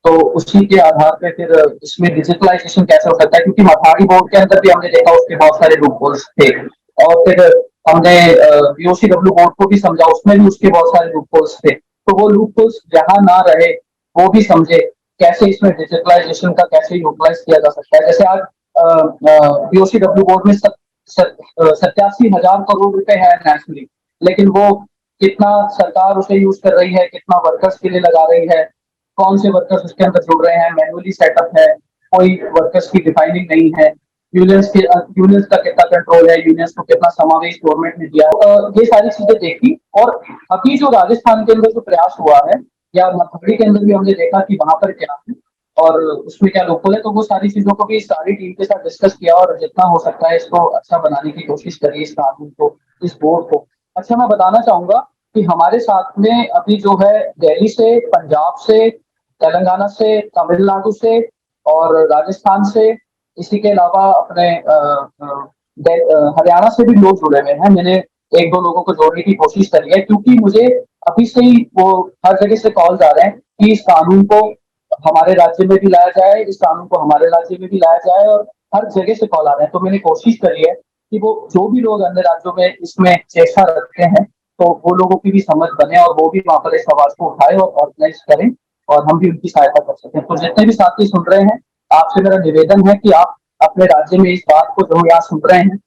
तो उसी के आधार पे फिर इसमें डिजिटलाइजेशन कैसे हो सकता है, क्योंकि मथाड़ी बोर्ड के अंदर भी हमने देखा उसके बहुत सारे लूप होल्स थे, और फिर हमने बीओसीडब्ल्यू बोर्ड को भी समझा, उसमें भी उसके बहुत सारे लूप होल्स थे। तो वो लूप होल्स जहाँ ना रहे वो भी समझे, कैसे इसमें डिजिटलाइजेशन का कैसे यूटिलाइज किया जा सकता है। जैसे आज बीओसीडब्ल्यू बोर्ड में 87,000 करोड़ रुपए है नेशनली, लेकिन वो कितना सरकार उसे यूज कर रही है, कितना वर्कर्स के लिए लगा रही है, कौन से वर्कर्स उसके अंदर जुड़ रहे हैं, मैनुअली सेटअप है, कोई वर्कर्स की डिफाइनिंग नहीं है, यूनियंस का कितना कंट्रोल है, यूनियंस को कितना समावेश गवर्नमेंट ने दिया, ये सारी चीजें देखी। और अभी जो राजस्थान के अंदर जो प्रयास हुआ है, या मथुरी के अंदर भी हमने देखा कि वहां पर क्या है और उसमें क्या लोकल है, तो वो सारी चीजों को भी सारी टीम के साथ डिस्कस किया और जितना हो सकता है इसको अच्छा बनाने की कोशिश करी, इस कानून को, इस बोर्ड को। अच्छा, मैं बताना चाहूंगा कि हमारे साथ में अभी जो है दिल्ली से, पंजाब से, तेलंगाना से, तमिलनाडु से और राजस्थान से, इसी के अलावा अपने हरियाणा से भी लोग जुड़े हुए हैं। मैंने एक दो लोगों को जोड़ने की कोशिश करी है, क्योंकि मुझे अभी से ही वो हर जगह से कॉल आ रहे हैं कि इस कानून को हमारे राज्य में भी लाया जाए, इस कानून को हमारे राज्य में भी लाया जाए, और हर जगह से कॉल आ रहे हैं। तो मैंने कोशिश करी है कि वो जो भी लोग अन्य राज्यों में इसमें चेष्टा रखते हैं, तो वो लोगों की भी समझ बने और वो भी वहां पर इस आवाज को उठाए और ऑर्गेनाइज करें, और हम भी उनकी सहायता कर सकें। तो जितने भी साथी सुन रहे हैं, आपसे मेरा निवेदन है कि आप अपने राज्य में इस बात को जो यहाँ सुन रहे हैं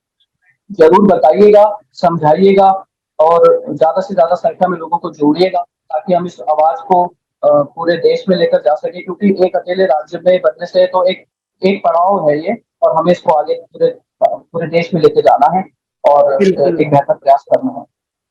जरूर बताइएगा, समझाइएगा, और ज्यादा से ज्यादा संख्या में लोगों को जोड़िएगा, ताकि हम इस आवाज को पूरे देश में लेकर जा सके। क्योंकि एक अकेले राज्य में बनने से तो एक एक पड़ाव है ये, और हमें इसको आगे पूरे पूरे देश में लेके जाना है और एक बेहतर प्रयास करना है।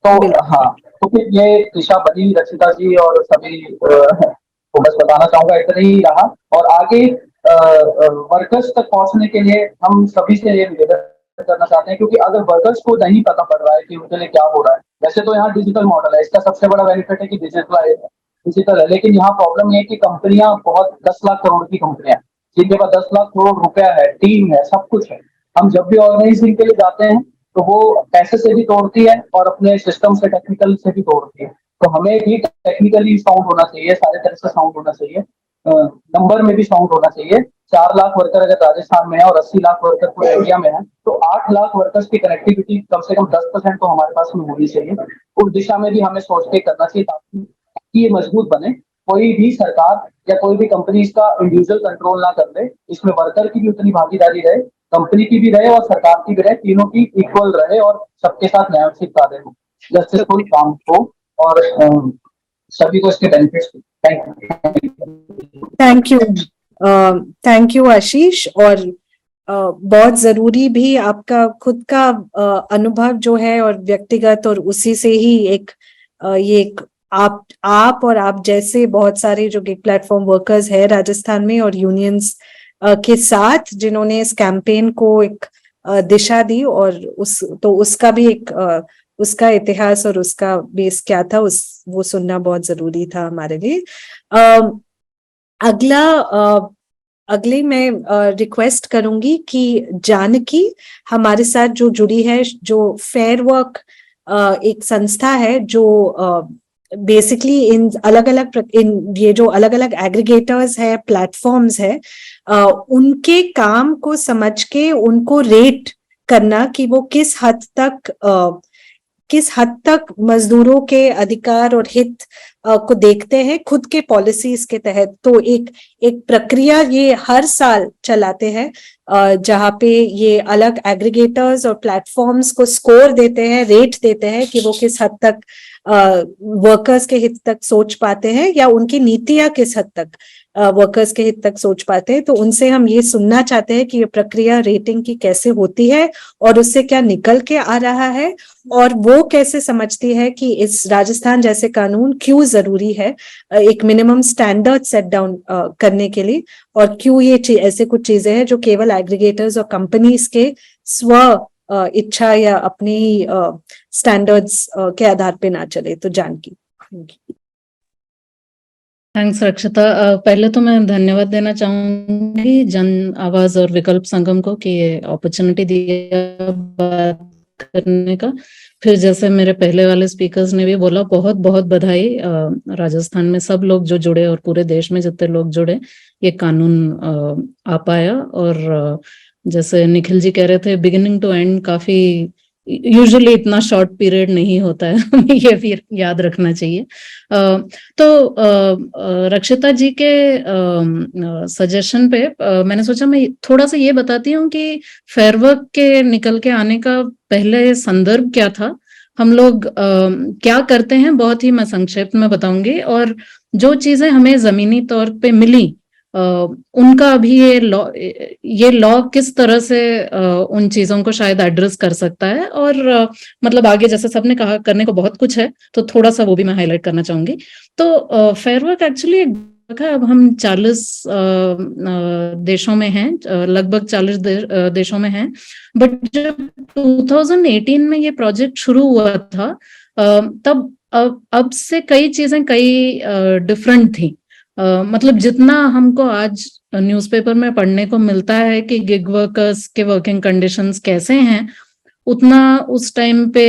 तो हाँ, तो फिर ये दिशा बनी रचिता जी और सभी को बस बताना चाहूंगा, इतना ही रहा। और आगे वर्कर्स तक पहुंचने के लिए हम सभी से ये निवेदन करना चाहते हैं, क्योंकि अगर वर्कर्स को नहीं पता पड़ रहा है कि उनके लिए क्या हो रहा है, वैसे तो यहाँ डिजिटल मॉडल है, इसका सबसे बड़ा बेनिफिट है कि डिजिटल है, लेकिन यहाँ प्रॉब्लम ये है कि कंपनियां बहुत 10 लाख करोड़ की कंपनियां, जिनके पास 10 लाख करोड़ रुपया है, टीम है, सब कुछ है। हम जब भी ऑर्गेनाइजिंग के लिए जाते हैं तो वो पैसे से भी तोड़ती है और अपने सिस्टम से, टेक्निकल से भी तोड़ती है। तो हमें भी टेक्निकली साउंड होना चाहिए, सारे तरह से साउंड होना चाहिए, नंबर में भी साउंड होना चाहिए। 4 लाख वर्कर अगर राजस्थान में है और 80 लाख वर्कर पूरे इंडिया में है, तो 8 लाख वर्कर्स की कनेक्टिविटी कम से कम 10% तो हमारे पास में होनी चाहिए। उस दिशा में भी हमें सोच के करना चाहिए, ताकि ये मजबूत बने। कोई भी सरकार या कोई भी कंपनी इसका इंडिविजुअल कंट्रोल ना कर ले, इसमें वर्कर की भी उतनी भागीदारी रहे, कंपनी की भी रहे और सरकार की भी रहे, तीनों की इक्वल रहे और सबके साथ न्यायोचित कार्य हो, जस्टिसफुल काम हो, और सभी को इसके benefits. Thank you, thank you Ashish. और बहुत जरूरी भी आपका खुद का अनुभव जो है और व्यक्तिगत, और उसी से ही एक ये एक आप और आप जैसे बहुत सारे जो गिग प्लेटफॉर्म वर्कर्स है राजस्थान में और यूनियंस के साथ, जिन्होंने इस कैंपेन को एक दिशा दी, और उसका भी एक उसका इतिहास और उसका बेस क्या था, वो सुनना बहुत जरूरी था हमारे लिए। अगले मैं रिक्वेस्ट करूंगी कि जानकी हमारे साथ जो जुड़ी है, जो फेयर वर्क एक संस्था है जो बेसिकली इन ये जो अलग अलग एग्रीगेटर्स है, प्लेटफॉर्म्स है, उनके काम को समझ के उनको रेट करना कि वो किस हद तक मजदूरों के अधिकार और हित को देखते हैं खुद के पॉलिसीज के तहत। तो एक प्रक्रिया ये हर साल चलाते हैं, जहाँ पे ये अलग एग्रीगेटर्स और प्लेटफॉर्म्स को स्कोर देते हैं, रेट देते हैं कि वो किस हद तक वर्कर्स के हित तक सोच पाते हैं, या उनकी नीतियां किस हद तक वर्कर्स के हित तक सोच पाते हैं। तो उनसे हम ये सुनना चाहते हैं कि ये प्रक्रिया रेटिंग की कैसे होती है और उससे क्या निकल के आ रहा है, और वो कैसे समझती है कि इस राजस्थान जैसे कानून क्यों जरूरी है एक मिनिमम स्टैंडर्ड सेट डाउन करने के लिए, और क्यों ये ऐसे कुछ चीजें हैं जो केवल एग्रीगेटर्स और कंपनीज के स्व इच्छा या अपनी स्टैंडर्ड्स के आधार पे ना चले। तो जानकी। थैंक्स रक्षिता। पहले तो मैं धन्यवाद देना चाहूंगी जन आवाज और विकल्प संगम को कि ये अपॉर्चुनिटी दिया बात करने का। फिर जैसे मेरे पहले वाले स्पीकर्स ने भी बोला, बहुत बहुत बधाई राजस्थान में सब लोग जो जुड़े और पूरे देश में जितने लोग जुड़े, ये कानून आ पाया। और जैसे निखिल जी कह रहे थे, बिगिनिंग टू एंड काफी यूजुअली इतना शॉर्ट पीरियड नहीं होता है, हमें ये भी याद रखना चाहिए। तो रक्षिता जी के सजेशन पे मैंने सोचा मैं थोड़ा सा ये बताती हूँ कि फेयर वर्क के निकल के आने का पहले संदर्भ क्या था, हम लोग क्या करते हैं, बहुत ही मैं संक्षेप में बताऊंगी। और जो चीजें हमें जमीनी तौर पे मिली, उनका अभी ये लॉ किस तरह से उन चीजों को शायद एड्रेस कर सकता है। और मतलब आगे जैसे सबने कहा करने को बहुत कुछ है, तो थोड़ा सा वो भी मैं हाईलाइट करना चाहूंगी। तो फेयर वर्क एक्चुअली अब हम 40 देशों में हैं, लगभग 40 देशों में हैं। बट जब 2018 में ये प्रोजेक्ट शुरू हुआ था, तब अब से कई चीजें कई डिफरेंट थी। मतलब जितना हमको आज न्यूज़पेपर में पढ़ने को मिलता है कि गिग वर्कर्स के वर्किंग कंडीशंस कैसे हैं, उतना उस टाइम पे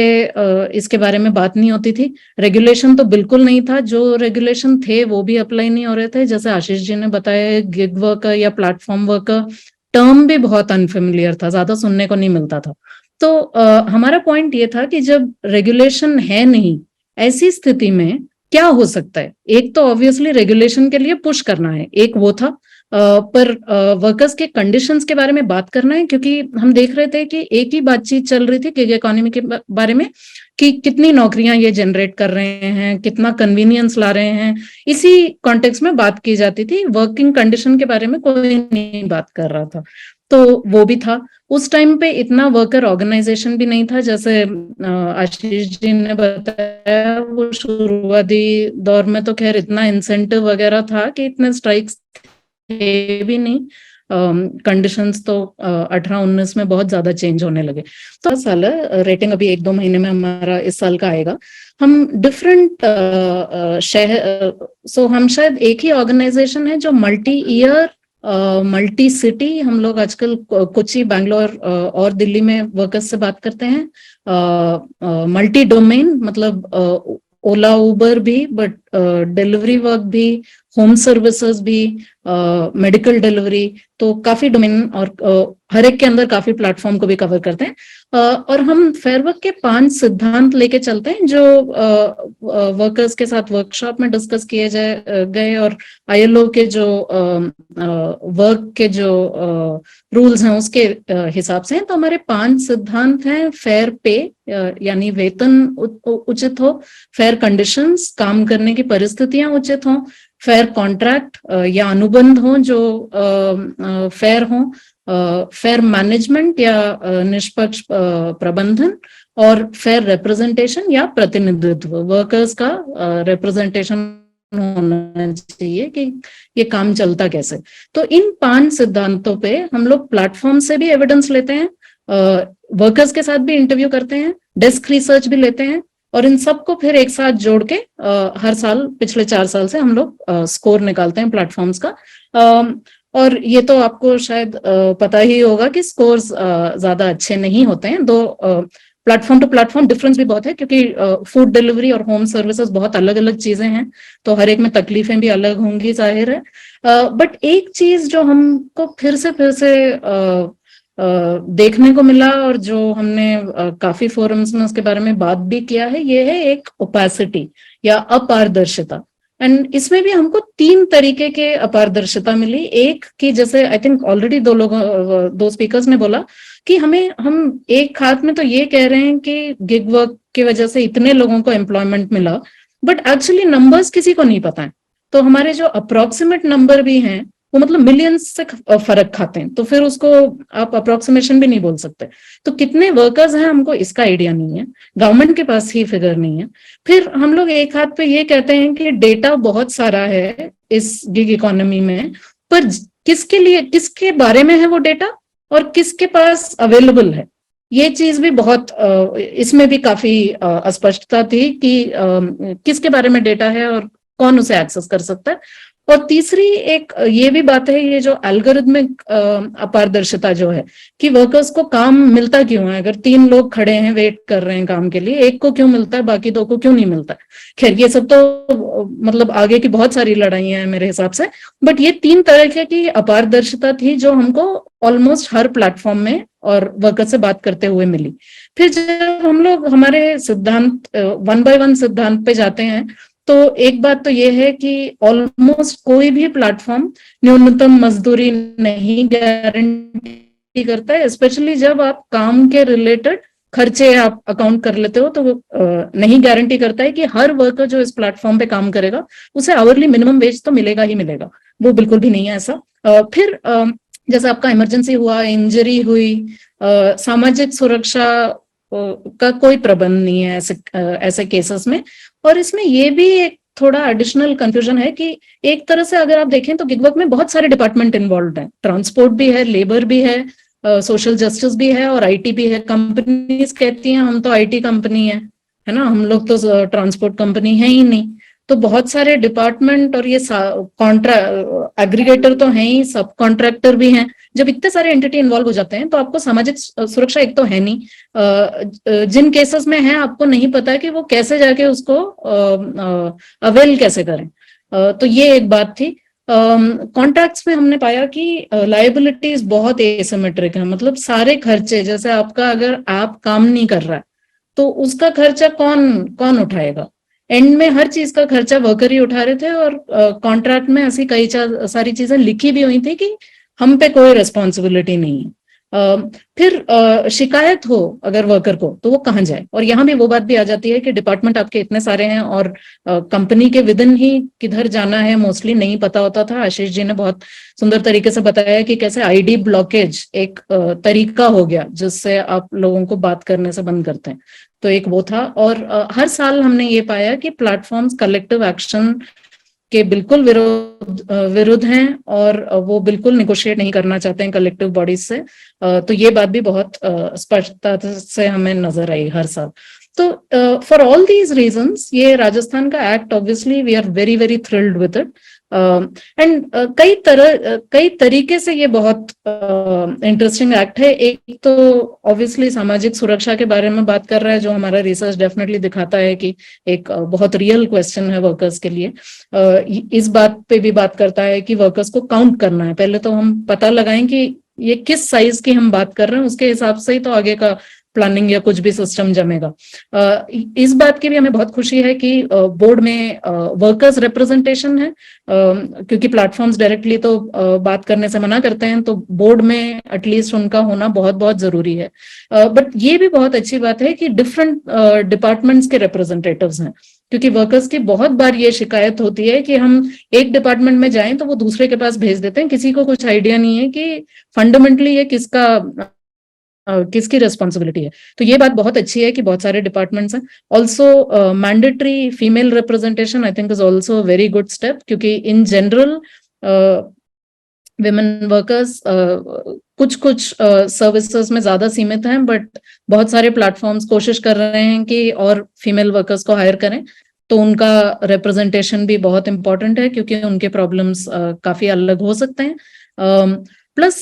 इसके बारे में बात नहीं होती थी। रेगुलेशन तो बिल्कुल नहीं था, जो रेगुलेशन थे वो भी अप्लाई नहीं हो रहे थे। जैसे आशीष जी ने बताया, गिग वर्कर या प्लेटफॉर्म वर्कर टर्म भी बहुत अनफेमिलियर था, ज्यादा सुनने को नहीं मिलता था। तो हमारा पॉइंट ये था कि जब रेगुलेशन है नहीं, ऐसी स्थिति में क्या हो सकता है। एक तो ऑब्वियसली रेगुलेशन के लिए पुश करना है, एक वो था, पर वर्कर्स के कंडीशंस के बारे में बात करना है, क्योंकि हम देख रहे थे कि एक ही बातचीत चल रही थी गिग इकोनॉमी के बारे में कि कितनी नौकरियां ये जनरेट कर रहे हैं, कितना कन्वीनियंस ला रहे हैं। इसी कॉन्टेक्स्ट में बात की जाती थी, वर्किंग कंडीशन के बारे में कोई नहीं बात कर रहा था। तो वो भी था। उस टाइम पे इतना वर्कर ऑर्गेनाइजेशन भी नहीं था, जैसे आशीष जी ने बताया। वो शुरुआती दौर में तो खैर इतना इंसेंटिव वगैरह था कि इतने स्ट्राइक्स थे भी नहीं। कंडीशंस तो 18-19 में बहुत ज्यादा चेंज होने लगे। तो साल रेटिंग अभी 1-2 महीने में हमारा इस साल का आएगा। हम डिफरेंट शहर, सो हम शायद एक ही ऑर्गेनाइजेशन है जो मल्टी ईयर मल्टी सिटी, हम लोग आजकल कोची, बैंगलोर और दिल्ली में वर्कर्स से बात करते हैं। मल्टी डोमेन मतलब ओला उबर भी, बट डिलीवरी वर्क भी, होम सर्विसेज भी, मेडिकल डिलीवरी, तो काफी डोमेन और हर एक के अंदर काफी प्लेटफॉर्म को भी कवर करते हैं। और हम फेयर वर्क के 5 सिद्धांत लेके चलते हैं जो वर्कर्स के साथ वर्कशॉप में डिस्कस किए गए, और ILO के जो वर्क के जो रूल्स हैं उसके हिसाब से हैं। तो हमारे 5 सिद्धांत हैं। फेयर पे यानी वेतन उचित हो, फेयर कंडीशंस काम करने की परिस्थितियां उचित हों, फेयर कॉन्ट्रैक्ट या अनुबंध हो जो फेयर हो, फेयर मैनेजमेंट या निष्पक्ष प्रबंधन, और फेयर रिप्रेजेंटेशन या प्रतिनिधित्व, वर्कर्स का रिप्रेजेंटेशन होना चाहिए कि ये काम चलता कैसे। तो इन 5 सिद्धांतों पे हम लोग प्लेटफॉर्म से भी एविडेंस लेते हैं, वर्कर्स के साथ भी इंटरव्यू करते हैं, डेस्क रिसर्च भी लेते हैं, और इन सबको फिर एक साथ जोड़ के हर साल पिछले 4 साल से हम लोग स्कोर निकालते हैं प्लेटफॉर्म्स का। और ये तो आपको शायद पता ही होगा कि स्कोर्स ज्यादा अच्छे नहीं होते हैं। दो प्लेटफॉर्म टू प्लेटफॉर्म डिफरेंस भी बहुत है, क्योंकि फूड डिलीवरी और होम सर्विसेज बहुत अलग अलग चीजें हैं, तो हर एक में तकलीफें भी अलग होंगी, जाहिर है। बट एक चीज जो हमको फिर से देखने को मिला, और जो हमने काफी फोरम्स में उसके बारे में बात भी किया है, ये है एक ओपेसिटी या अपारदर्शिता। एंड इसमें भी हमको 3 तरीके के अपारदर्शिता मिली। एक कि जैसे आई थिंक ऑलरेडी 2 स्पीकर्स ने बोला कि हम एक हाथ में तो ये कह रहे हैं कि गिग वर्क की वजह से इतने लोगों को एम्प्लॉयमेंट मिला, बट एक्चुअली नंबर्स किसी को नहीं पता है। तो हमारे जो अप्रोक्सीमेट नंबर भी हैं वो मतलब मिलियंस से फर्क खाते हैं, तो फिर उसको आप अप्रोक्सीमेशन भी नहीं बोल सकते। तो कितने वर्कर्स हैं हमको इसका आइडिया नहीं है, गवर्नमेंट के पास ही फिगर नहीं है। फिर हम लोग एक हाथ पे ये कहते हैं कि डेटा बहुत सारा है इस गिग इकोनॉमी में, पर किसके लिए, किसके बारे में है वो डेटा और किसके पास अवेलेबल है, ये चीज भी बहुत इसमें भी काफी अस्पष्टता थी कि किसके बारे में डेटा है और कौन उसे एक्सेस कर सकता है। और तीसरी एक ये भी बात है, ये जो एल्गोरिथमिक अपारदर्शिता जो है कि वर्कर्स को काम मिलता क्यों है, अगर 3 लोग खड़े हैं वेट कर रहे हैं काम के लिए, एक को क्यों मिलता है बाकी 2 को क्यों नहीं मिलता है। खैर ये सब तो मतलब आगे की बहुत सारी लड़ाइयां हैं मेरे हिसाब से, बट ये 3 तरह की अपारदर्शिता थी जो हमको ऑलमोस्ट हर प्लेटफॉर्म में और वर्कर से बात करते हुए मिली। फिर जब हम लोग हमारे सिद्धांत 1 by 1 सिद्धांत पे जाते हैं, तो एक बात तो ये है कि ऑलमोस्ट कोई भी प्लेटफॉर्म न्यूनतम मजदूरी नहीं गारंटी करता है, स्पेशली जब आप काम के रिलेटेड खर्चे आप अकाउंट कर लेते हो, तो वो नहीं गारंटी करता है कि हर वर्कर जो इस प्लेटफॉर्म पे काम करेगा उसे आवरली मिनिमम वेज तो मिलेगा ही मिलेगा, वो बिल्कुल भी नहीं है ऐसा। फिर जैसे आपका इमरजेंसी हुआ, इंजरी हुई, सामाजिक सुरक्षा का कोई प्रबंध नहीं है ऐसे केसेस में। और इसमें ये भी एक थोड़ा एडिशनल कंफ्यूजन है कि एक तरह से अगर आप देखें तो गिग वर्क में बहुत सारे डिपार्टमेंट इन्वॉल्व हैं, ट्रांसपोर्ट भी है, लेबर भी है, सोशल जस्टिस भी है और आईटी भी है। कंपनीज कहती हैं हम तो आईटी कंपनी है ना, हम लोग तो ट्रांसपोर्ट कंपनी है ही नहीं। तो बहुत सारे डिपार्टमेंट और ये एग्रीगेटर तो हैं ही, सब कॉन्ट्रैक्टर भी हैं। जब इतने सारे एंटिटी इन्वॉल्व हो जाते हैं तो आपको सामाजिक सुरक्षा एक तो है नहीं, जिन केसेस में है आपको नहीं पता कि वो कैसे जाके उसको अवेल कैसे करें। तो ये एक बात थी। कॉन्ट्रैक्ट्स में हमने पाया कि लायबिलिटीज बहुत एसिमेट्रिक है, मतलब सारे खर्चे, जैसे आपका अगर आप काम नहीं कर रहा है तो उसका खर्चा कौन कौन उठाएगा, एंड में हर चीज का खर्चा वर्कर ही उठा रहे थे। और कॉन्ट्रैक्ट में ऐसी कई सारी चीजें लिखी भी हुई थी कि हम पे कोई रिस्पॉन्सिबिलिटी नहीं है। फिर शिकायत हो अगर वर्कर को तो वो कहाँ जाए, और यहाँ भी वो बात भी आ जाती है कि डिपार्टमेंट आपके इतने सारे हैं और कंपनी के विदिन ही किधर जाना है मोस्टली नहीं पता होता था। आशीष जी ने बहुत सुंदर तरीके से बताया कि कैसे आईडी ब्लॉकेज एक तरीका हो गया जिससे आप लोगों को बात करने से बंद करते हैं, तो एक वो था। और हर साल हमने ये पाया कि प्लेटफॉर्म्स कलेक्टिव एक्शन के बिल्कुल विरुद्ध हैं और वो बिल्कुल निगोशिएट नहीं करना चाहते हैं कलेक्टिव बॉडीज से। तो ये बात भी बहुत स्पष्टता से हमें नजर आई हर साल। तो फॉर ऑल दीज रीजंस ये राजस्थान का act, obviously we are very very thrilled with it, and कई तरीके से ये बहुत इंटरेस्टिंग एक्ट है। एक तो ऑब्वियसली सामाजिक सुरक्षा के बारे में बात कर रहा है, जो हमारा रिसर्च डेफिनेटली दिखाता है कि एक बहुत रियल क्वेश्चन है वर्कर्स के लिए। इस बात पे भी बात करता है कि वर्कर्स को काउंट करना है, पहले तो हम पता लगाएं कि ये किस साइज की हम बात कर रहे हैं, उसके हिसाब से ही तो आगे का प्लानिंग या कुछ भी सिस्टम जमेगा। इस बात की भी हमें बहुत खुशी है कि बोर्ड में वर्कर्स रिप्रेजेंटेशन है, क्योंकि प्लेटफॉर्म्स डायरेक्टली तो बात करने से मना करते हैं, तो बोर्ड में एटलीस्ट उनका होना बहुत बहुत जरूरी है। बट ये भी बहुत अच्छी बात है कि डिफरेंट डिपार्टमेंट्स के रिप्रेजेंटेटिव्स हैं, क्योंकि वर्कर्स की बहुत बार ये शिकायत होती है कि हम एक डिपार्टमेंट में जाएं तो वो दूसरे के पास भेज देते हैं, किसी को कुछ आइडिया नहीं है कि फंडामेंटली ये किसकी रिस्पॉन्सिबिलिटी है। तो ये बात बहुत अच्छी है कि बहुत सारे डिपार्टमेंट्स हैं। Also mandatory female representation I think is also very good step, क्योंकि इन जनरल विमेन वर्कर्स कुछ सर्विसेज में ज्यादा सीमित हैं, बट बहुत सारे प्लेटफॉर्म्स कोशिश कर रहे हैं कि और फीमेल वर्कर्स को हायर करें, तो उनका रिप्रेजेंटेशन भी बहुत इंपॉर्टेंट है, क्योंकि उनके प्रॉब्लम्स काफी अलग हो सकते हैं। प्लस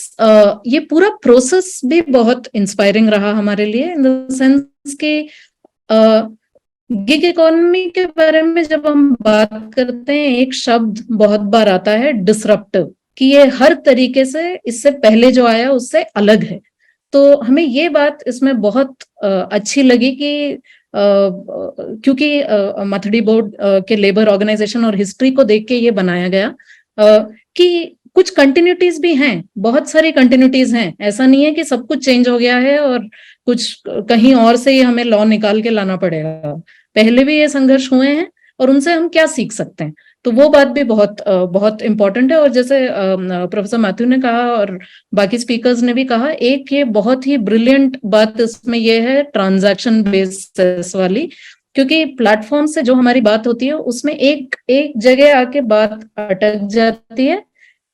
ये पूरा प्रोसेस भी बहुत इंस्पायरिंग रहा हमारे लिए, इन द सेंस कि गिग इकोनॉमी के बारे में जब हम बात करते हैं एक शब्द बहुत बार आता है डिसरप्टिव, कि ये हर तरीके से इससे पहले जो आया उससे अलग है। तो हमें ये बात इसमें बहुत अच्छी लगी कि क्योंकि मथड़ी बोर्ड के लेबर ऑर्गेनाइजेशन और हिस्ट्री को देख के ये बनाया गया कि कुछ कंटिन्यूटीज भी हैं, बहुत सारी कंटिन्यूटीज हैं, ऐसा नहीं है कि सब कुछ चेंज हो गया है और कुछ कहीं और से ही हमें लॉ निकाल के लाना पड़ेगा। पहले भी ये संघर्ष हुए हैं और उनसे हम क्या सीख सकते हैं। तो वो बात भी बहुत इम्पोर्टेंट है। और जैसे प्रोफेसर मैथ्यू ने कहा और बाकी स्पीकर्स ने भी कहा, एक ये बहुत ही ब्रिलियंट बात इसमें ये है ट्रांजैक्शन बेस्ड वाली, क्योंकि प्लेटफॉर्म से जो हमारी बात होती है उसमें एक एक जगह आके बात अटक जाती है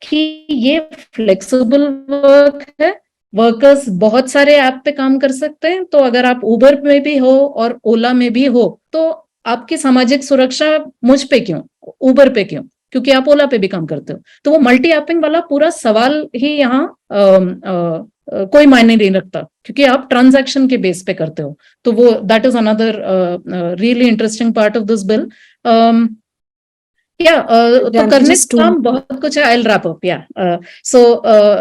कि ये फ्लेक्सिबल वर्क है, वर्कर्स बहुत सारे ऐप पे काम कर सकते हैं। तो अगर आप उबर में भी हो और ओला में भी हो तो आपकी सामाजिक सुरक्षा मुझ पे क्यों, उबर पे क्यों, क्योंकि आप ओला पे भी काम करते हो। तो वो मल्टी ऐपिंग वाला पूरा सवाल ही यहाँ कोई मायने नहीं रखता, क्योंकि आप ट्रांजैक्शन के बेस पे करते हो। तो वो that is another really interesting part of this bill. तो जानकी, करने just का काम बहुत कुछ है। I'll wrap up, so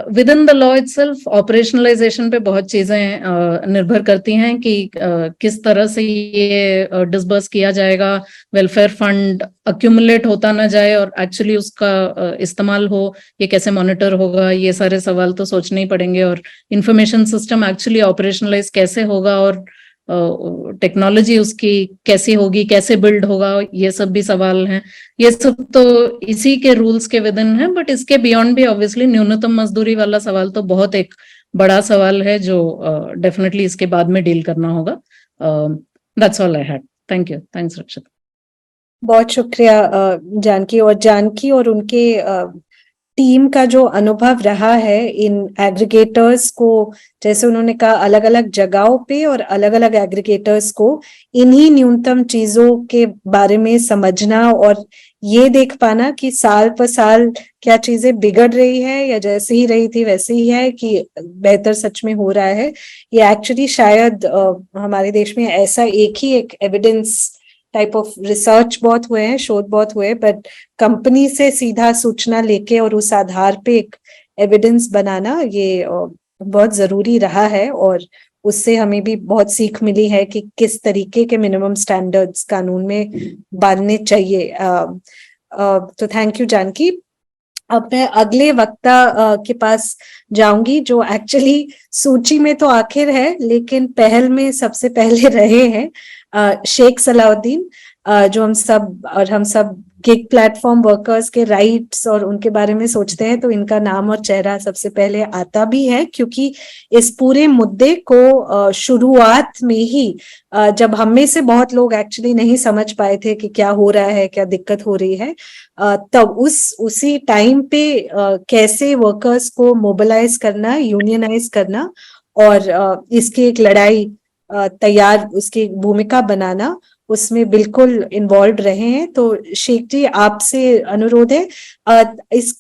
within the law itself operationalization पे बहुत चीजें निर्भर करती हैं कि किस तरह से ये डिसबर्स किया जाएगा, वेलफेयर फंड अक्यूमुलेट होता ना जाए और एक्चुअली उसका इस्तेमाल हो, ये कैसे मॉनिटर होगा, ये सारे सवाल तो सोचने ही पड़ेंगे। और इंफॉर्मेशन सिस्टम एक्चुअली ऑपरेशनलाइज कैसे होगा और टेक्नोलॉजी उसकी कैसी होगी, कैसे बिल्ड होगा, ये सब भी सवाल हैं। ये सब तो इसी के रूल्स के विद इन है, बट इसके बियॉन्ड भी ऑब्वियसली न्यूनतम मजदूरी वाला सवाल तो बहुत एक बड़ा सवाल है जो डेफिनेटली इसके बाद में डील करना होगा। That's all I had. Thank you. Thanks रक्षिता। बहुत शुक्रिया जानकी और उनके टीम का जो अनुभव रहा है इन एग्रीगेटर्स को, जैसे उन्होंने कहा अलग अलग जगहों पे और अलग अलग एग्रीगेटर्स को इन्हीं न्यूनतम चीजों के बारे में समझना और ये देख पाना कि साल पर साल क्या चीजें बिगड़ रही है या जैसे ही रही थी वैसे ही है कि बेहतर सच में हो रहा है। ये एक्चुअली शायद हमारे देश में ऐसा एक एविडेंस टाइप ऑफ रिसर्च बहुत हुए हैं, शोध बहुत हुए, बट कंपनी से सीधा सूचना लेके और उस आधार पे एक एविडेंस बनाना ये बहुत जरूरी रहा है। और उससे हमें भी बहुत सीख मिली है कि किस तरीके के मिनिमम स्टैंडर्ड्स कानून में बांधने चाहिए। तो थैंक यू जानकी। अब मैं अगले वक्ता के पास जाऊंगी जो एक्चुअली सूची में तो आखिर है लेकिन पहल में सबसे पहले रहे हैं, शेख सलाउद्दीन, जो हम सब गिग प्लेटफॉर्म वर्कर्स के राइट्स और उनके बारे में सोचते हैं तो इनका नाम और चेहरा सबसे पहले आता भी है, क्योंकि इस पूरे मुद्दे को शुरुआत में ही जब हम में से बहुत लोग एक्चुअली नहीं समझ पाए थे कि क्या हो रहा है, क्या दिक्कत हो रही है, तब उसी टाइम पे कैसे वर्कर्स को मोबिलाइज करना, यूनियनाइज करना और इसकी एक लड़ाई तैयार, उसकी भूमिका बनाना, उसमें बिल्कुल इन्वॉल्व रहे हैं। तो शेख जी आपसे अनुरोध है,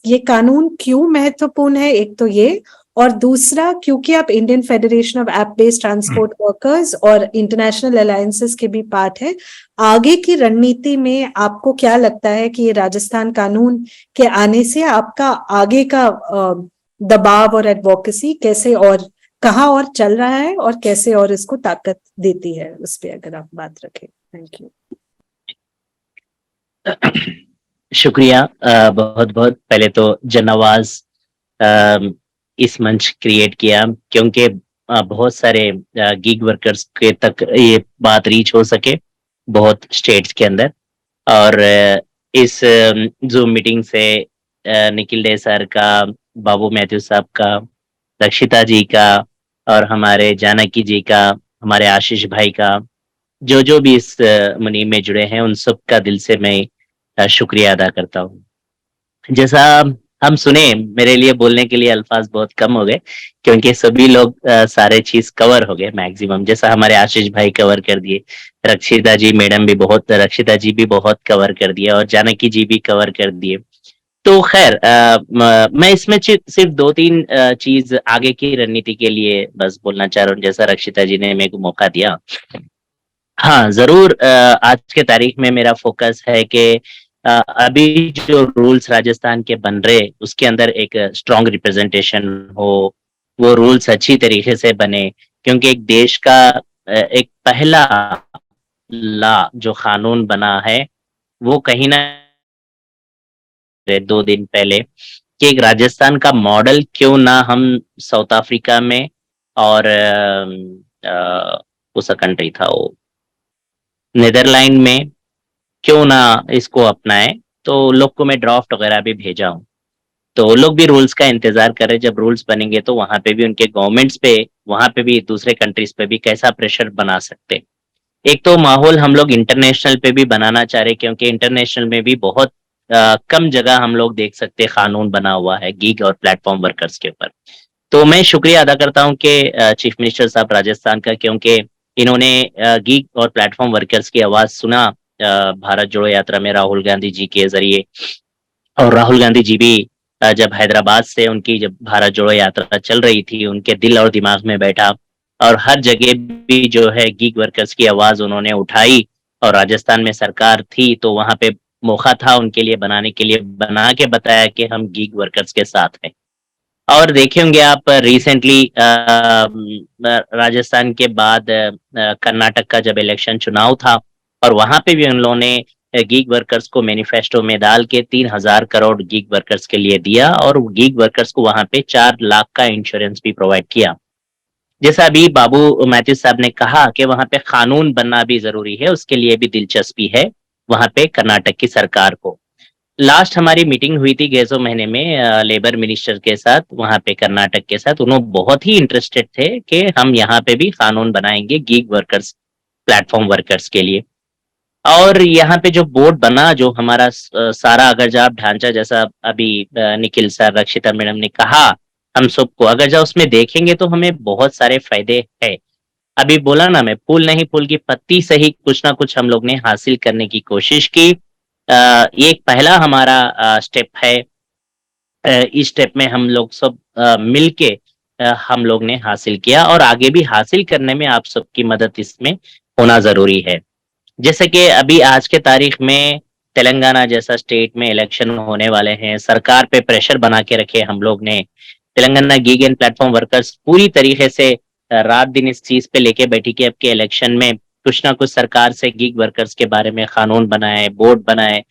ये कानून क्यों महत्वपूर्ण है, एक तो ये, और दूसरा क्योंकि आप Indian federation of app based transport workers और इंटरनेशनल अलायंसेस के भी पार्ट है, आगे की रणनीति में आपको क्या लगता है कि ये राजस्थान कानून के आने से आपका आगे का दबाव और एडवोकेसी कैसे और कहाँ और चल रहा है और कैसे और इसको ताकत देती है, उस पर अगर आप बात रखें। Thank you. शुक्रिया बहुत बहुत। पहले तो जनआवाज इस मंच क्रिएट किया क्योंकि बहुत सारे गिग वर्कर्स के तक ये बात रीच हो सके बहुत स्टेट्स के अंदर। और इस जूम मीटिंग से निखिल डे सर का, बाबू मैथ्यू साहब का, रक्षिता जी का और हमारे जानकी जी का, हमारे आशीष भाई का, जो भी इस मुनीम में जुड़े हैं उन सब का दिल से मैं शुक्रिया अदा करता हूँ। जैसा हम सुने, मेरे लिए बोलने के लिए अल्फाज बहुत कम हो गए क्योंकि सभी लोग सारे चीज कवर हो गए मैक्सिमम। जैसा हमारे आशीष भाई कवर कर दिए, रक्षिता जी मैडम भी रक्षिता जी भी बहुत कवर कर दिया और जानकी जी भी कवर कर दिए। तो खैर मैं इसमें सिर्फ 2-3 चीज आगे की रणनीति के लिए बस बोलना चाह रहा हूँ, जैसा रक्षिता जी ने मेरे को मौका दिया। हाँ जरूर, आज के तारीख में मेरा फोकस है कि अभी जो रूल्स राजस्थान के बन रहे उसके अंदर एक स्ट्रॉन्ग रिप्रेजेंटेशन हो, वो रूल्स अच्छी तरीके से बने, क्योंकि एक देश का एक पहला लॉ जो कानून बना है वो कहीं ना 2 दिन पहले कि एक राजस्थान का मॉडल क्यों ना हम साउथ अफ्रीका में और उस कंट्री था वो नीदरलैंड में क्यों ना इसको अपनाएं। तो लोग को मैं ड्राफ्ट वगैरह भी भेजा हूँ। तो वो लोग भी रूल्स का इंतजार कर रहे हैं, जब रूल्स बनेंगे तो वहां पे भी उनके गवर्नमेंट्स पे, वहां पे भी दूसरे कंट्रीज पे भी कैसा प्रेशर बना सकते हैं। एक तो माहौल हम लोग इंटरनेशनल पे भी बनाना चाह रहे हैं, क्योंकि इंटरनेशनल में भी बहुत कम जगह हम लोग देख सकते हैं कानून बना हुआ है गीग और प्लेटफॉर्म वर्कर्स के ऊपर। तो मैं शुक्रिया अदा करता हूं कि चीफ मिनिस्टर साहब राजस्थान का, क्योंकि इन्होंने गीग और प्लेटफॉर्म वर्कर्स की आवाज सुना भारत जोड़ो यात्रा में राहुल गांधी जी के जरिए। और राहुल गांधी जी भी जब हैदराबाद से उनकी जब भारत जोड़ो यात्रा चल रही थी, उनके दिल और दिमाग में बैठा और हर जगह भी जो है गीग वर्कर्स की आवाज उन्होंने उठाई। और राजस्थान में सरकार थी तो वहां पे मौका था उनके लिए बनाने के लिए, बना के बताया कि हम गीग वर्कर्स के साथ हैं। और देखे होंगे आप रिसेंटली राजस्थान के बाद कर्नाटक का जब इलेक्शन चुनाव था, और वहां पे भी उन लोगों ने गीग वर्कर्स को मैनिफेस्टो में डाल के 3,000 करोड़ गीग वर्कर्स के लिए दिया, और गीग वर्कर्स को वहां पे 4 लाख का इंश्योरेंस भी प्रोवाइड किया। जैसा अभी बाबू मैथ्यू साहब ने कहा कि वहां पे कानून बनना भी जरूरी है, उसके लिए भी दिलचस्पी है वहां पे कर्नाटक की सरकार को। लास्ट हमारी मीटिंग हुई थी गैसो महीने में लेबर मिनिस्टर के साथ, वहां पे कर्नाटक के साथ। उन्होंने बहुत ही इंटरेस्टेड थे कि हम यहाँ पे भी कानून बनाएंगे गीग वर्कर्स, प्लेटफॉर्म वर्कर्स के लिए। और यहाँ पे जो बोर्ड बना, जो हमारा सारा अगर जब ढांचा, जैसा अभी निखिल सर, रक्षिता मैडम ने कहा, हम सबको अगर जब उसमें देखेंगे तो हमें बहुत सारे फायदे है। अभी बोला ना मैं, फूल नहीं फूल की पत्ती से ही कुछ ना कुछ हम लोग ने हासिल करने की कोशिश की। ये एक पहला हमारा स्टेप है। इस स्टेप में हम लोग सब मिलके हम लोग ने हासिल किया, और आगे भी हासिल करने में आप सबकी मदद इसमें होना जरूरी है। जैसे कि अभी आज के तारीख में तेलंगाना जैसा स्टेट में इलेक्शन होने वाले हैं, सरकार पे प्रेशर बना के रखे हम लोग ने। Telangana gig and platform workers पूरी तरीके से रात दिन इस चीज पे लेके बैठी कि अब के इलेक्शन में कुछ ना कुछ सरकार से गीग वर्कर्स के बारे में कानून बनाए, बोर्ड बनाए,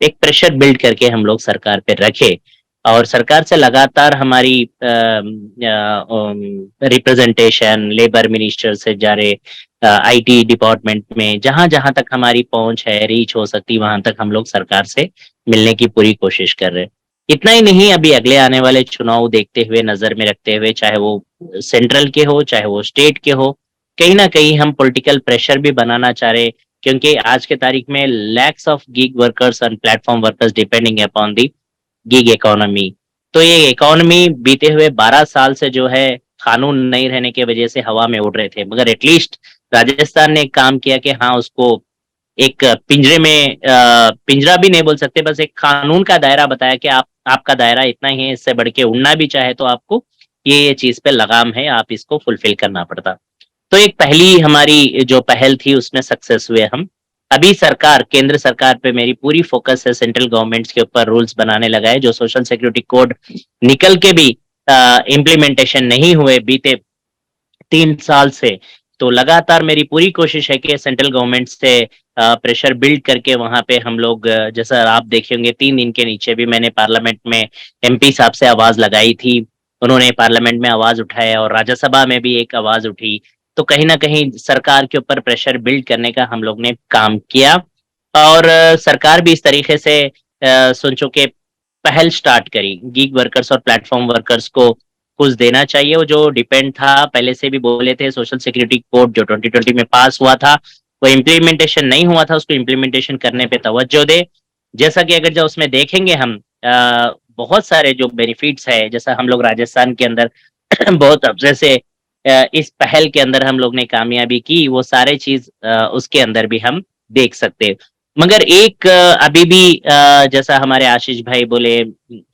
एक प्रेशर बिल्ड करके हम लोग सरकार पे रखे। और सरकार से लगातार हमारी रिप्रेजेंटेशन लेबर मिनिस्टर से जा रहे, आईटी डिपार्टमेंट में जहां जहां तक हमारी पहुंच है, रीच हो सकती, वहां तक हम लोग सरकार से मिलने की पूरी कोशिश कर रहे हैं। इतना ही नहीं, अभी अगले आने वाले चुनाव देखते हुए, नजर में रखते हुए, चाहे वो सेंट्रल के हो चाहे वो स्टेट के हो, कहीं ना कहीं हम पॉलिटिकल प्रेशर भी बनाना चाह रहे, क्योंकि आज के तारीख में lakhs of gig workers and platform workers depending upon the gig economy. तो ये इकोनॉमी बीते हुए 12 साल से जो है कानून नहीं रहने की वजह से हवा में उड़ रहे थे, मगर एटलीस्ट राजस्थान ने एक काम किया कि हाँ, उसको एक पिंजरे में, पिंजरा भी नहीं बोल सकते, बस एक कानून का दायरा बताया कि आपका दायरा इतना ही है, इससे बढ़ के उड़ना भी चाहे तो आपको ये चीज पे लगाम है, आप इसको फुलफिल करना पड़ता। तो एक पहली हमारी जो पहल थी उसमें सक्सेस हुए हम। अभी सरकार, केंद्र सरकार पे मेरी पूरी फोकस है, सेंट्रल गवर्नमेंट्स के ऊपर रूल्स बनाने लगा है। जो सोशल सिक्योरिटी कोड निकल के भी इम्प्लीमेंटेशन नहीं हुए बीते 3 साल से, तो लगातार मेरी पूरी कोशिश है कि सेंट्रल गवर्नमेंट से प्रेशर बिल्ड करके वहां पे हम लोग, जैसा आप देखेंगे 3 दिन के नीचे भी मैंने पार्लियामेंट में एमपी साहब से आवाज लगाई थी, उन्होंने पार्लियामेंट में आवाज उठाया, और राज्यसभा में भी एक आवाज उठी। तो कहीं ना कहीं सरकार के ऊपर प्रेशर बिल्ड करने का हम लोग ने काम किया, और सरकार भी इस तरीके से सोचो के पहल स्टार्ट करी, गीग वर्कर्स और प्लेटफॉर्म वर्कर्स को कुछ देना चाहिए। वो जो डिपेंड था, पहले से भी बोले थे, सोशल सिक्योरिटी कोड जो 2020 में पास हुआ था, वो इम्प्लीमेंटेशन नहीं हुआ था, उसको इम्प्लीमेंटेशन करने पे तवज्जो दे। जैसा कि अगर जो उसमें देखेंगे हम, बहुत सारे जो बेनिफिट्स है, जैसा हम लोग राजस्थान के अंदर बहुत अरसे से इस पहल के अंदर हम लोग ने कामयाबी की, वो सारे चीज उसके अंदर भी हम देख सकते। मगर एक अभी भी जैसा हमारे आशीष भाई बोले,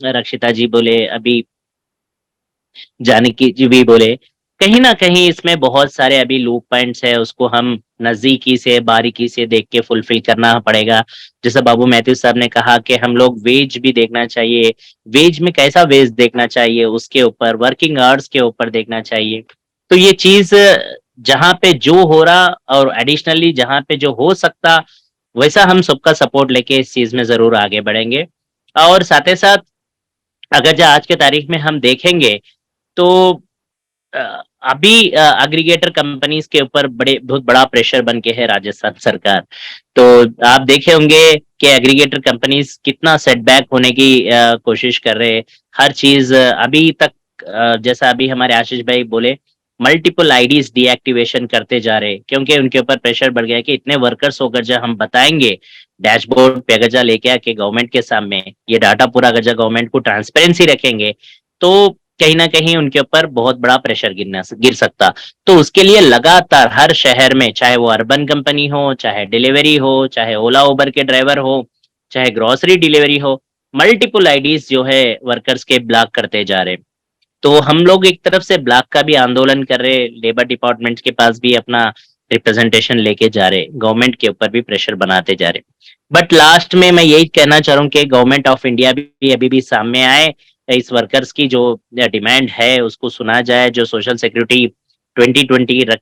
रक्षिता जी बोले, अभी जानकी जी भी बोले, कहीं ना कहीं इसमें बहुत सारे अभी लूप पॉइंट्स है, उसको हम नजदीकी से, बारीकी से देख के फुलफिल करना पड़ेगा। जैसा बाबू मैथ्यू साहब ने कहा कि हम लोग वेज भी देखना चाहिए, वेज में कैसा वेज देखना चाहिए, उसके ऊपर वर्किंग आवर्स के ऊपर देखना चाहिए। तो ये चीज जहां पे जो हो रहा, और एडिशनली जहां पे जो हो सकता, वैसा हम सबका सपोर्ट लेके इस चीज में जरूर आगे बढ़ेंगे। और साथ ही साथ अगर जो आज के तारीख में हम देखेंगे तो अभी एग्रीगेटर कंपनीज के ऊपर बहुत बड़ा प्रेशर बन के है राजस्थान सरकार। तो आप देखे होंगे कि एग्रीगेटर कंपनीज कितना सेटबैक होने की कोशिश कर रहे हैं। हर चीज अभी तक जैसा अभी हमारे आशीष भाई बोले, मल्टीपल आईडीज डीएक्टिवेशन करते जा रहे हैं, क्योंकि उनके ऊपर प्रेशर बढ़ गया कि इतने वर्कर्स होकर जब हम बताएंगे डैशबोर्ड पे अगर जा लेके आके गवर्नमेंट के सामने ये डाटा पूरा अगर जा गवर्नमेंट को ट्रांसपेरेंसी रखेंगे, तो कहीं ना कहीं उनके ऊपर बहुत बड़ा प्रेशर गिर सकता। तो उसके लिए लगातार हर शहर में, चाहे वो अर्बन कंपनी हो, चाहे डिलीवरी हो, चाहे ओला उबर के ड्राइवर हो, चाहे ग्रोसरी डिलीवरी हो, मल्टीपल आईडीज जो है वर्कर्स के ब्लॉक करते जा रहे। तो हम लोग एक तरफ से ब्लॉक का भी आंदोलन कर रहे, लेबर डिपार्टमेंट के पास भी अपना रिप्रेजेंटेशन लेके जा रहे, गवर्नमेंट के ऊपर भी प्रेशर बनाते जा रहे। बट लास्ट में मैं यही कहना चाह रहा हूँ कि गवर्नमेंट ऑफ इंडिया भी अभी भी सामने आए, इस वर्कर्स की जो डिमांड है उसको सुना जाए, जो सोशल सिक्योरिटी 2020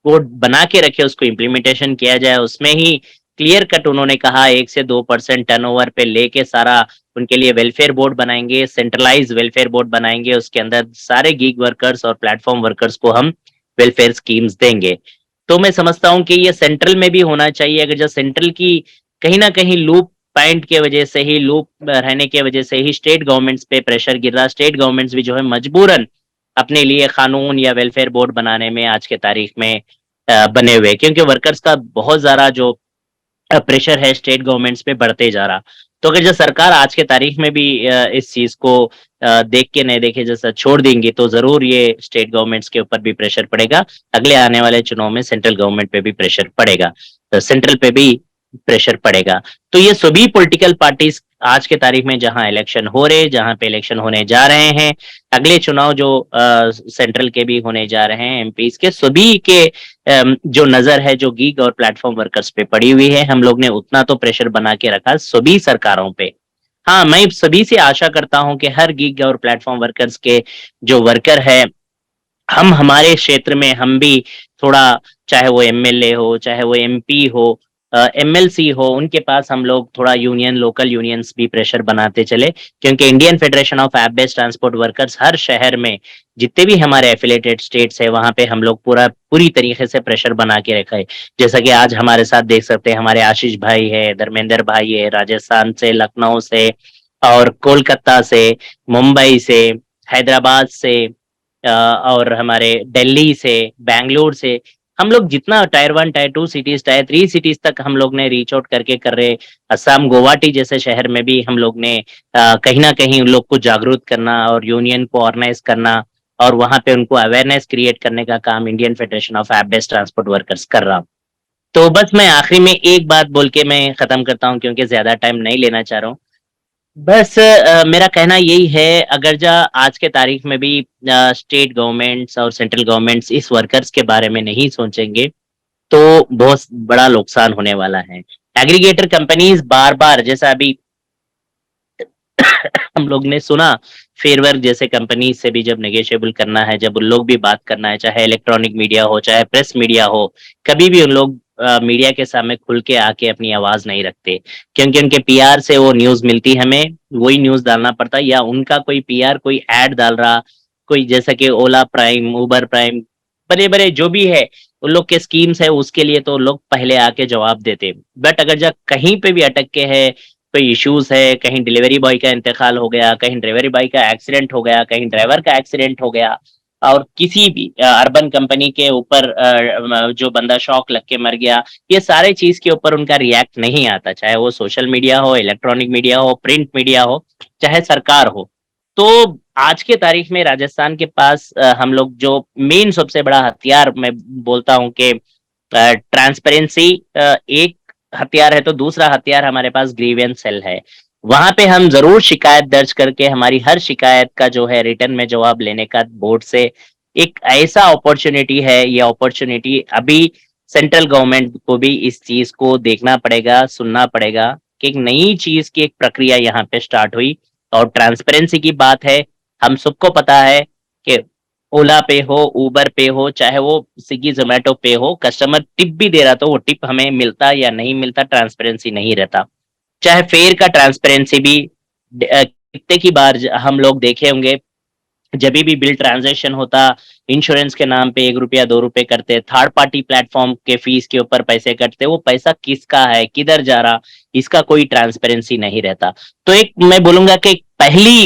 वो बना के रखे उसको इम्प्लीमेंटेशन किया जाए। उसमें ही क्लियर कट उन्होंने कहा 1 से 2% टर्नओवर पे लेके सारा उनके लिए वेलफेयर बोर्ड बनाएंगे, सेंट्रलाइज वेलफेयर बोर्ड बनाएंगे, उसके अंदर सारे गीग वर्कर्स और प्लेटफॉर्म वर्कर्स को हम वेलफेयर स्कीम्स देंगे। तो मैं समझता हूँ कि ये सेंट्रल में भी होना चाहिए। अगर जो सेंट्रल की कहीं ना कहीं लूप पॉइंट के वजह से ही, लूप रहने के वजह से ही स्टेट गवर्नमेंट्स पे प्रेशर गिर रहा, स्टेट गवर्नमेंट्स भी जो है मजबूरन अपने लिए कानून या वेलफेयर बोर्ड बनाने में आज के तारीख में बने हुए, क्योंकि वर्कर्स का बहुत ज्यादा जो प्रेशर है स्टेट गवर्नमेंट्स पे बढ़ते जा रहा। तो अगर जो सरकार आज के तारीख में भी इस चीज को देख के नहीं देखे जैसा छोड़ देंगे, तो जरूर ये स्टेट गवर्नमेंट्स के ऊपर भी प्रेशर पड़ेगा। अगले आने वाले चुनाव में सेंट्रल गवर्नमेंट पे भी प्रेशर पड़ेगा, तो सेंट्रल पे भी प्रेशर पड़ेगा। तो ये सभी पॉलिटिकल पार्टीज आज के तारीख में जहां इलेक्शन हो रहे, जहां पे इलेक्शन होने जा रहे हैं, अगले चुनाव जो सेंट्रल के भी होने जा रहे हैं, एमपीज के, सभी के जो नजर है जो गीग और प्लेटफॉर्म वर्कर्स पे पड़ी हुई है। हम लोग ने उतना तो प्रेशर बना के रखा सभी सरकारों पे। हाँ, मैं सभी से आशा करता हूं कि हर गीग और प्लेटफॉर्म वर्कर्स के जो वर्कर है, हम हमारे क्षेत्र में हम भी थोड़ा, चाहे वो एमएलए हो, चाहे वो एमपी हो, एमएलसी हो, उनके पास हम लोग थोड़ा यूनियन, लोकल यूनियंस भी प्रेशर बनाते चले, क्योंकि Indian federation of app based transport workers हर शहर में जितने भी हमारे एफिलेटेड स्टेट्स है वहां पे हम लोग पूरी तरीके से प्रेशर बना के रखा है। जैसा कि आज हमारे साथ देख सकते हैं, हमारे आशीष भाई है, धर्मेंद्र भाई है, राजस्थान से, लखनऊ से और कोलकाता से, मुंबई से, हैदराबाद से और हमारे दिल्ली से, बैंगलोर से, हम लोग जितना tyre 1, tyre 2 cities, tyre 3 cities तक हम लोग ने रीच आउट करके कर रहे। असम, गुवाहाटी जैसे शहर में भी हम लोग ने कहीं ना कहीं उन लोग को जागरूक करना और यूनियन को ऑर्गेनाइज करना और वहां पे उनको अवेयरनेस क्रिएट करने का काम Indian federation of app based transport workers कर रहा। तो बस मैं आखिरी में एक बात बोल के मैं खत्म करता हूँ, क्योंकि ज्यादा टाइम नहीं लेना चाह रहा हूँ। बस मेरा कहना यही है, अगर जा आज के तारीख में भी स्टेट गवर्नमेंट्स और सेंट्रल गवर्नमेंट्स इस वर्कर्स के बारे में नहीं सोचेंगे, तो बहुत बड़ा नुकसान होने वाला है। एग्रीगेटर कंपनीज बार बार, जैसा अभी हम लोग ने सुना, फेयर वर्क जैसे कंपनी से भी जब नेगोशिएबल करना है, जब उन लोग भी बात करना है, चाहे इलेक्ट्रॉनिक मीडिया हो, चाहे प्रेस मीडिया हो, कभी भी उन लोग मीडिया के सामने खुल के आके अपनी आवाज नहीं रखते, क्योंकि उनके पीआर से वो न्यूज मिलती, हमें वही न्यूज डालना पड़ता, या उनका कोई पीआर कोई ऐड डाल रहा, कोई जैसा कि ओला प्राइम, उबर प्राइम, बड़े बड़े जो भी है उन लोग के स्कीम्स है, उसके लिए तो लोग पहले आके जवाब देते। बट अगर जब कहीं पे भी अटक के है, कोई इश्यूज है, कहीं डिलीवरी बॉय का इंतकाल हो गया, कहीं डिलीवरी बॉय का एक्सीडेंट हो गया, कहीं ड्राइवर का एक्सीडेंट हो गया, और किसी भी अर्बन कंपनी के ऊपर जो बंदा शॉक लग के मर गया, ये सारे चीज के ऊपर उनका रिएक्ट नहीं आता, चाहे वो सोशल मीडिया हो, इलेक्ट्रॉनिक मीडिया हो, प्रिंट मीडिया हो, चाहे सरकार हो। तो आज के तारीख में राजस्थान के पास हम लोग जो मेन सबसे बड़ा हथियार, मैं बोलता हूँ कि ट्रांसपेरेंसी एक हथियार है, तो दूसरा हथियार हमारे पास ग्रीवेंस सेल है। वहां पे हम जरूर शिकायत दर्ज करके हमारी हर शिकायत का जो है रिटर्न में जवाब लेने का बोर्ड से एक ऐसा अपॉर्चुनिटी है। ये अपॉर्चुनिटी अभी सेंट्रल गवर्नमेंट को भी इस चीज को देखना पड़ेगा, सुनना पड़ेगा कि एक नई चीज की एक प्रक्रिया यहाँ पे स्टार्ट हुई। और ट्रांसपेरेंसी की बात है, हम सबको पता है कि ओला पे हो, उबर पे हो, चाहे वो स्विगी जोमेटो पे हो, कस्टमर टिप भी दे रहा तो वो टिप हमें मिलता या नहीं मिलता, ट्रांसपेरेंसी नहीं रहता। चाहे फेयर का ट्रांसपेरेंसी भी कितने की बार हम लोग देखे होंगे, जब भी बिल ट्रांजैक्शन होता, इंश्योरेंस के नाम पे 1 रुपया 2 रुपए करते, थर्ड पार्टी प्लेटफॉर्म के फीस के ऊपर पैसे कटते, वो पैसा किसका है, किधर जा रहा, इसका कोई ट्रांसपेरेंसी नहीं रहता। तो एक मैं बोलूंगा कि पहली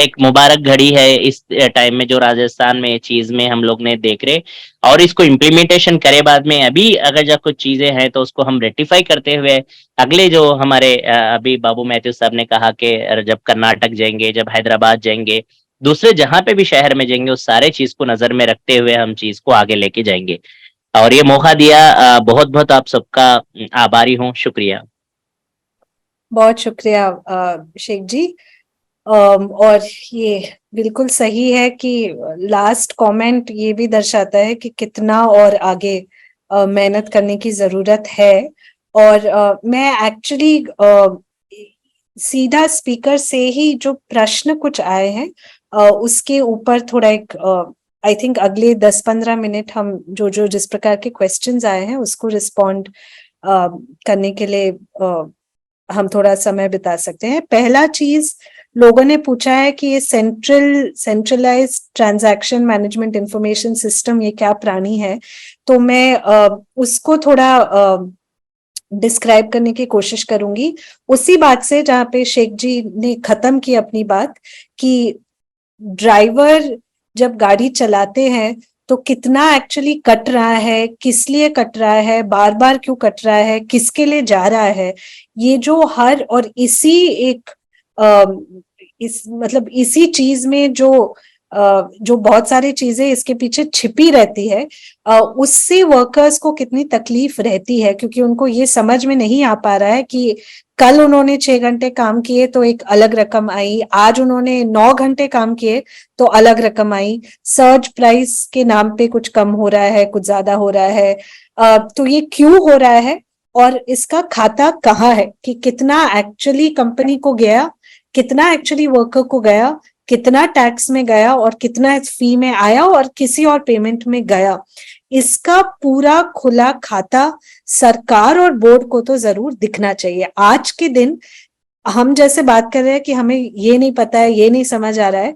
एक मुबारक घड़ी है इस टाइम में जो राजस्थान में चीज में हम लोग ने देख रहे, और इसको इम्प्लीमेंटेशन करे बाद में अभी अगर जब कुछ चीजें हैं तो उसको हम रेक्टिफाई करते हुए अगले जो हमारे अभी बाबू मैथ्यू साहब ने कहा कि जब कर्नाटक जाएंगे, जब हैदराबाद जाएंगे, दूसरे जहां पे भी शहर में जाएंगे, उस सारे चीज को नजर में रखते हुए हम चीज को आगे लेके जाएंगे। और ये मौका दिया, बहुत बहुत आप सबका आभारी हूँ, शुक्रिया। बहुत शुक्रिया शेख जी। और ये बिल्कुल सही है कि लास्ट कमेंट ये भी दर्शाता है कि कितना और आगे मेहनत करने की जरूरत है। और मैं एक्चुअली सीधा स्पीकर से ही जो प्रश्न कुछ आए हैं उसके ऊपर थोड़ा एक आई थिंक अगले 10-15 मिनट हम जो जिस प्रकार के क्वेश्चंस आए हैं उसको रिस्पॉन्ड करने के लिए हम थोड़ा समय बिता सकते हैं। पहला चीज लोगों ने पूछा है कि ये centralised transaction management information system ये क्या प्राणी है, तो मैं उसको थोड़ा डिस्क्राइब करने की कोशिश करूंगी उसी बात से जहां पे शेख जी ने खत्म की अपनी बात, कि ड्राइवर जब गाड़ी चलाते हैं तो कितना एक्चुअली कट रहा है, किस लिए कट रहा है, बार बार क्यों कट रहा है, किसके लिए जा रहा है, ये जो हर और इसी एक मतलब इसी चीज में जो बहुत सारी चीजें इसके पीछे छिपी रहती है, उससे वर्कर्स को कितनी तकलीफ रहती है, क्योंकि उनको ये समझ में नहीं आ पा रहा है कि कल उन्होंने 6 घंटे काम किए तो एक अलग रकम आई, आज उन्होंने 9 घंटे काम किए तो अलग रकम आई, सर्ज प्राइस के नाम पे कुछ कम हो रहा है, कुछ ज्यादा हो रहा है, तो ये क्यों हो रहा है और इसका खाता कहाँ है, कि कितना एक्चुअली कंपनी को गया, कितना एक्चुअली वर्कर को गया, कितना टैक्स में गया और कितना फी में आया और किसी और पेमेंट में गया। इसका पूरा खुला खाता सरकार और बोर्ड को तो जरूर दिखना चाहिए। आज के दिन हम जैसे बात कर रहे हैं कि हमें ये नहीं पता है, ये नहीं समझ आ रहा है,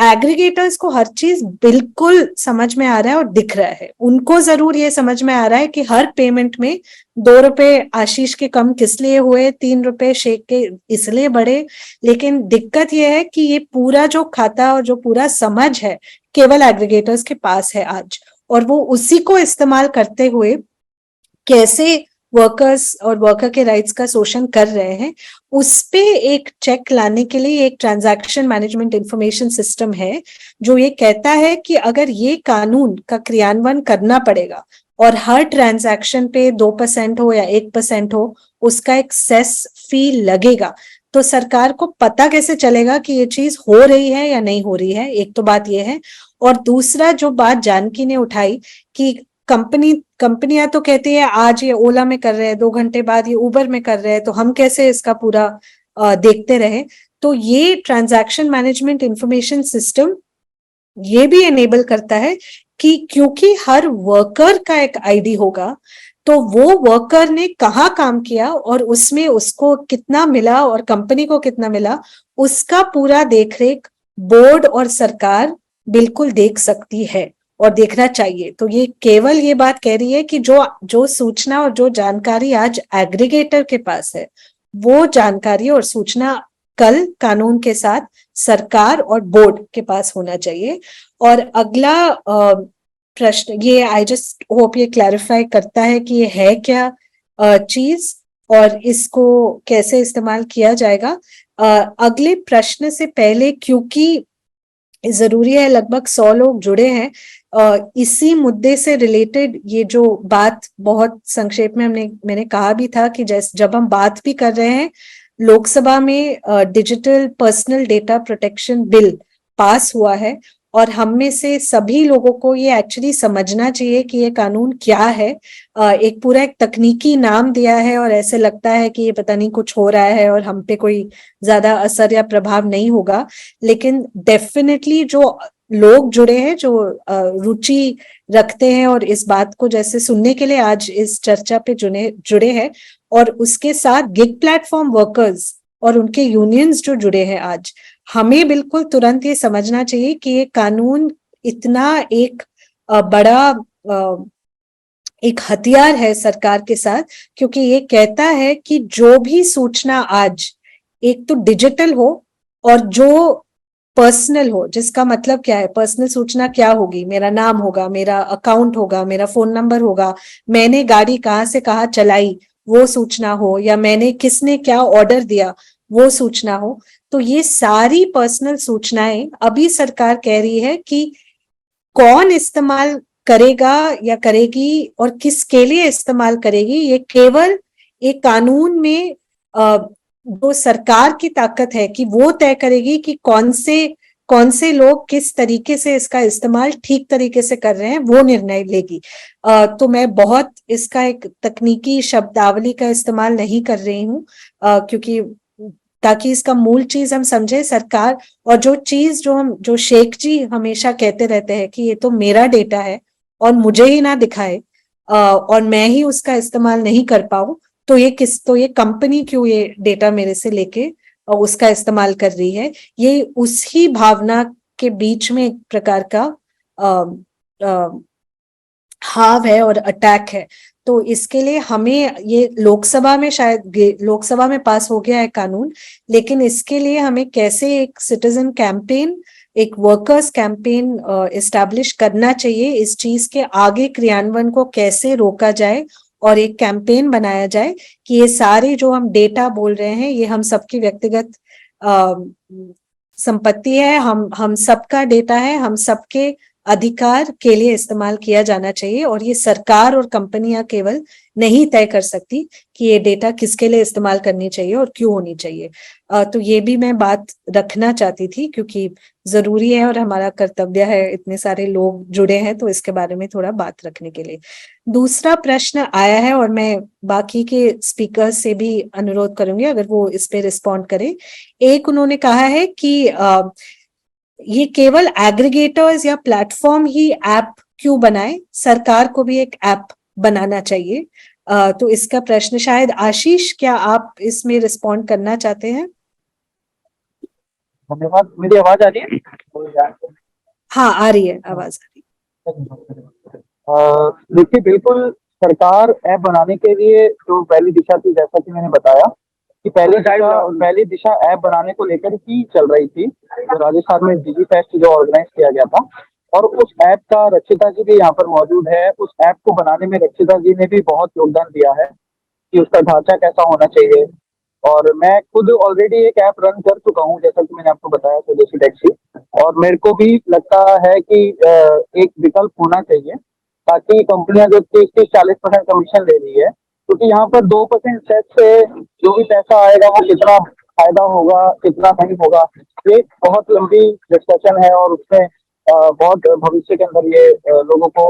एग्रीगेटर्स को हर चीज बिल्कुल समझ में आ रहा है और दिख रहा है। उनको जरूर ये समझ में आ रहा है कि हर पेमेंट में 2 रुपए आशीष के कम किस लिए हुए, 3 रुपए शेख के इसलिए बढ़े। लेकिन दिक्कत ये है कि ये पूरा जो खाता और जो पूरा समझ है केवल एग्रीगेटर्स के पास है आज, और वो उसी को इस्तेमाल करते हुए कैसे वर्कर्स और वर्कर के राइट्स का शोषण कर रहे हैं, उस पे एक चेक लाने के लिए एक ट्रांजैक्शन मैनेजमेंट इंफॉर्मेशन सिस्टम है जो ये कहता है कि अगर ये कानून का क्रियान्वयन करना पड़ेगा और हर ट्रांजैक्शन पे 2% हो या 1% हो, उसका एक सेस फी लगेगा, तो सरकार को पता कैसे चलेगा कि ये चीज हो रही है या नहीं हो रही है। एक तो बात ये है, और दूसरा जो बात जानकी ने उठाई कि कंपनियां तो कहती है आज ये ओला में कर रहे हैं, 2 घंटे बाद ये उबर में कर रहे हैं, तो हम कैसे इसका पूरा देखते रहे। तो ये ट्रांजैक्शन मैनेजमेंट इंफॉर्मेशन सिस्टम ये भी एनेबल करता है कि क्योंकि हर वर्कर का एक आईडी होगा, तो वो वर्कर ने कहाँ काम किया और उसमें उसको कितना मिला और कंपनी को कितना मिला, उसका पूरा देखरेख बोर्ड और सरकार बिल्कुल देख सकती है और देखना चाहिए। तो ये केवल ये बात कह रही है कि जो सूचना और जो जानकारी आज एग्रीगेटर के पास है, वो जानकारी और सूचना कल कानून के साथ सरकार और बोर्ड के पास होना चाहिए। और अगला प्रश्न ये, आई जस्ट होप ये क्लैरिफाई करता है कि ये है क्या चीज और इसको कैसे इस्तेमाल किया जाएगा। अगले प्रश्न से पहले, क्योंकि जरूरी है, लगभग 100 लोग जुड़े हैं, इसी मुद्दे से रिलेटेड ये जो बात बहुत संक्षेप में मैंने कहा भी था कि जब हम बात भी कर रहे हैं, लोकसभा में digital personal data protection bill pass हुआ है और हम में से सभी लोगों को ये एक्चुअली समझना चाहिए कि ये कानून क्या है। एक पूरा एक तकनीकी नाम दिया है और ऐसे लगता है कि ये पता नहीं कुछ हो रहा है और हम पे कोई ज्यादा असर या प्रभाव नहीं होगा, लेकिन डेफिनेटली जो लोग जुड़े हैं, जो रुचि रखते हैं और इस बात को जैसे सुनने के लिए आज इस चर्चा पे जुड़े हैं, और उसके साथ गिग प्लेटफॉर्म वर्कर्स और उनके यूनियंस जो जुड़े हैं आज, हमें बिल्कुल तुरंत ये समझना चाहिए कि ये कानून इतना एक बड़ा एक हथियार है सरकार के साथ, क्योंकि ये कहता है कि जो भी सूचना आज एक तो डिजिटल हो और जो पर्सनल हो, जिसका मतलब क्या है, पर्सनल सूचना क्या होगी, मेरा नाम होगा, मेरा अकाउंट होगा, मेरा फोन नंबर होगा, मैंने गाड़ी कहाँ से कहाँ चलाई वो सूचना हो, या मैंने किसने क्या ऑर्डर दिया वो सूचना हो, तो ये सारी पर्सनल सूचनाएं अभी सरकार कह रही है कि कौन इस्तेमाल करेगा या करेगी और किसके लिए इस्तेमाल करेगी, ये केवल एक कानून में जो सरकार की ताकत है कि वो तय करेगी कि कौन से लोग किस तरीके से इसका इस्तेमाल ठीक तरीके से कर रहे हैं, वो निर्णय लेगी। तो मैं बहुत इसका एक तकनीकी शब्दावली का इस्तेमाल नहीं कर रही हूँ, क्योंकि ताकि इसका मूल चीज हम समझे। सरकार और जो चीज जो शेख जी हमेशा कहते रहते हैं कि ये तो मेरा डेटा है और मुझे ही ना दिखाए और मैं ही उसका इस्तेमाल नहीं कर पाऊं, तो ये कंपनी क्यों ये डेटा मेरे से लेके और उसका इस्तेमाल कर रही है। ये उसी भावना के बीच में एक प्रकार का हाव है और अटैक है। तो इसके लिए हमें, ये लोकसभा में शायद लोकसभा में पास हो गया है कानून, लेकिन इसके लिए हमें कैसे एक सिटीजन कैंपेन, एक वर्कर्स कैंपेन एस्टैब्लिश करना चाहिए, इस चीज के आगे क्रियान्वयन को कैसे रोका जाए और एक कैंपेन बनाया जाए कि ये सारे जो हम डेटा बोल रहे हैं ये हम सबकी व्यक्तिगत संपत्ति है, हम सबका डेटा है, हम सबके अधिकार के लिए इस्तेमाल किया जाना चाहिए, और ये सरकार और कंपनियां केवल नहीं तय कर सकती कि ये डेटा किसके लिए इस्तेमाल करनी चाहिए और क्यों होनी चाहिए। तो ये भी मैं बात रखना चाहती थी क्योंकि जरूरी है और हमारा कर्तव्य है, इतने सारे लोग जुड़े हैं तो इसके बारे में थोड़ा बात रखने के लिए। दूसरा प्रश्न आया है और मैं बाकी के स्पीकर से भी अनुरोध करूंगी अगर वो इस पे रिस्पॉन्ड करें। एक उन्होंने कहा है कि ये केवल एग्रीगेटर्स या प्लेटफॉर्म ही ऐप क्यों बनाए, सरकार को भी एक ऐप बनाना चाहिए। तो इसका प्रश्न शायद आशीष, क्या आप इसमें रिस्पॉन्ड करना चाहते हैं? धन्यवाद। मेरी आवाज आ रही है? हाँ, आ रही है, आवाज आ रही देखिए, बिल्कुल सरकार ऐप बनाने के लिए जो पहली दिशा थी, जैसा कि मैंने बताया कि पहली दिशा ऐप बनाने को लेकर ही चल रही थी। तो राजस्थान में डिजी फेस्ट जो ऑर्गेनाइज किया गया था, और उस ऐप का रक्षिता जी भी यहाँ पर मौजूद है। उस ऐप को बनाने में रक्षिता जी ने भी बहुत योगदान दिया है कि उसका ढांचा कैसा होना चाहिए। और मैं खुद ऑलरेडी एक ऐप रन कर चुका हूँ, जैसा कि मैंने आपको बताया, स्वदेशी टैक्सी। और मेरे को भी लगता है कि एक विकल्प होना चाहिए, ताकि कंपनियां जो 30-40% कमीशन ले रही है, क्योंकि यहाँ पर 2% सेस से जो भी पैसा आएगा वो कितना फायदा होगा कितना नहीं होगा, ये बहुत लंबी डिस्कशन है। और उसमें बहुत भविष्य के अंदर ये लोगों को,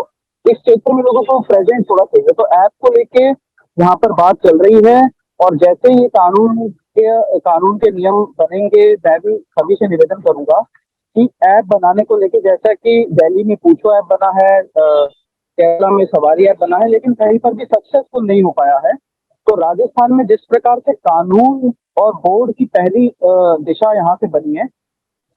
इस क्षेत्र में लोगों को प्रेजेंट थोड़ा चाहिए। तो ऐप को लेके यहाँ पर बात चल रही है, और जैसे ही कानून के नियम बनेंगे, मैं भी सभी से निवेदन करूंगा कि ऐप बनाने को लेके, जैसा कि दिल्ली में पूछो ऐप बना है, केरला में सवारी ऐप बना है, लेकिन कहीं पर भी सक्सेसफुल नहीं हो पाया है। तो राजस्थान में जिस प्रकार से कानून और बोर्ड की पहली दिशा यहाँ से बनी है,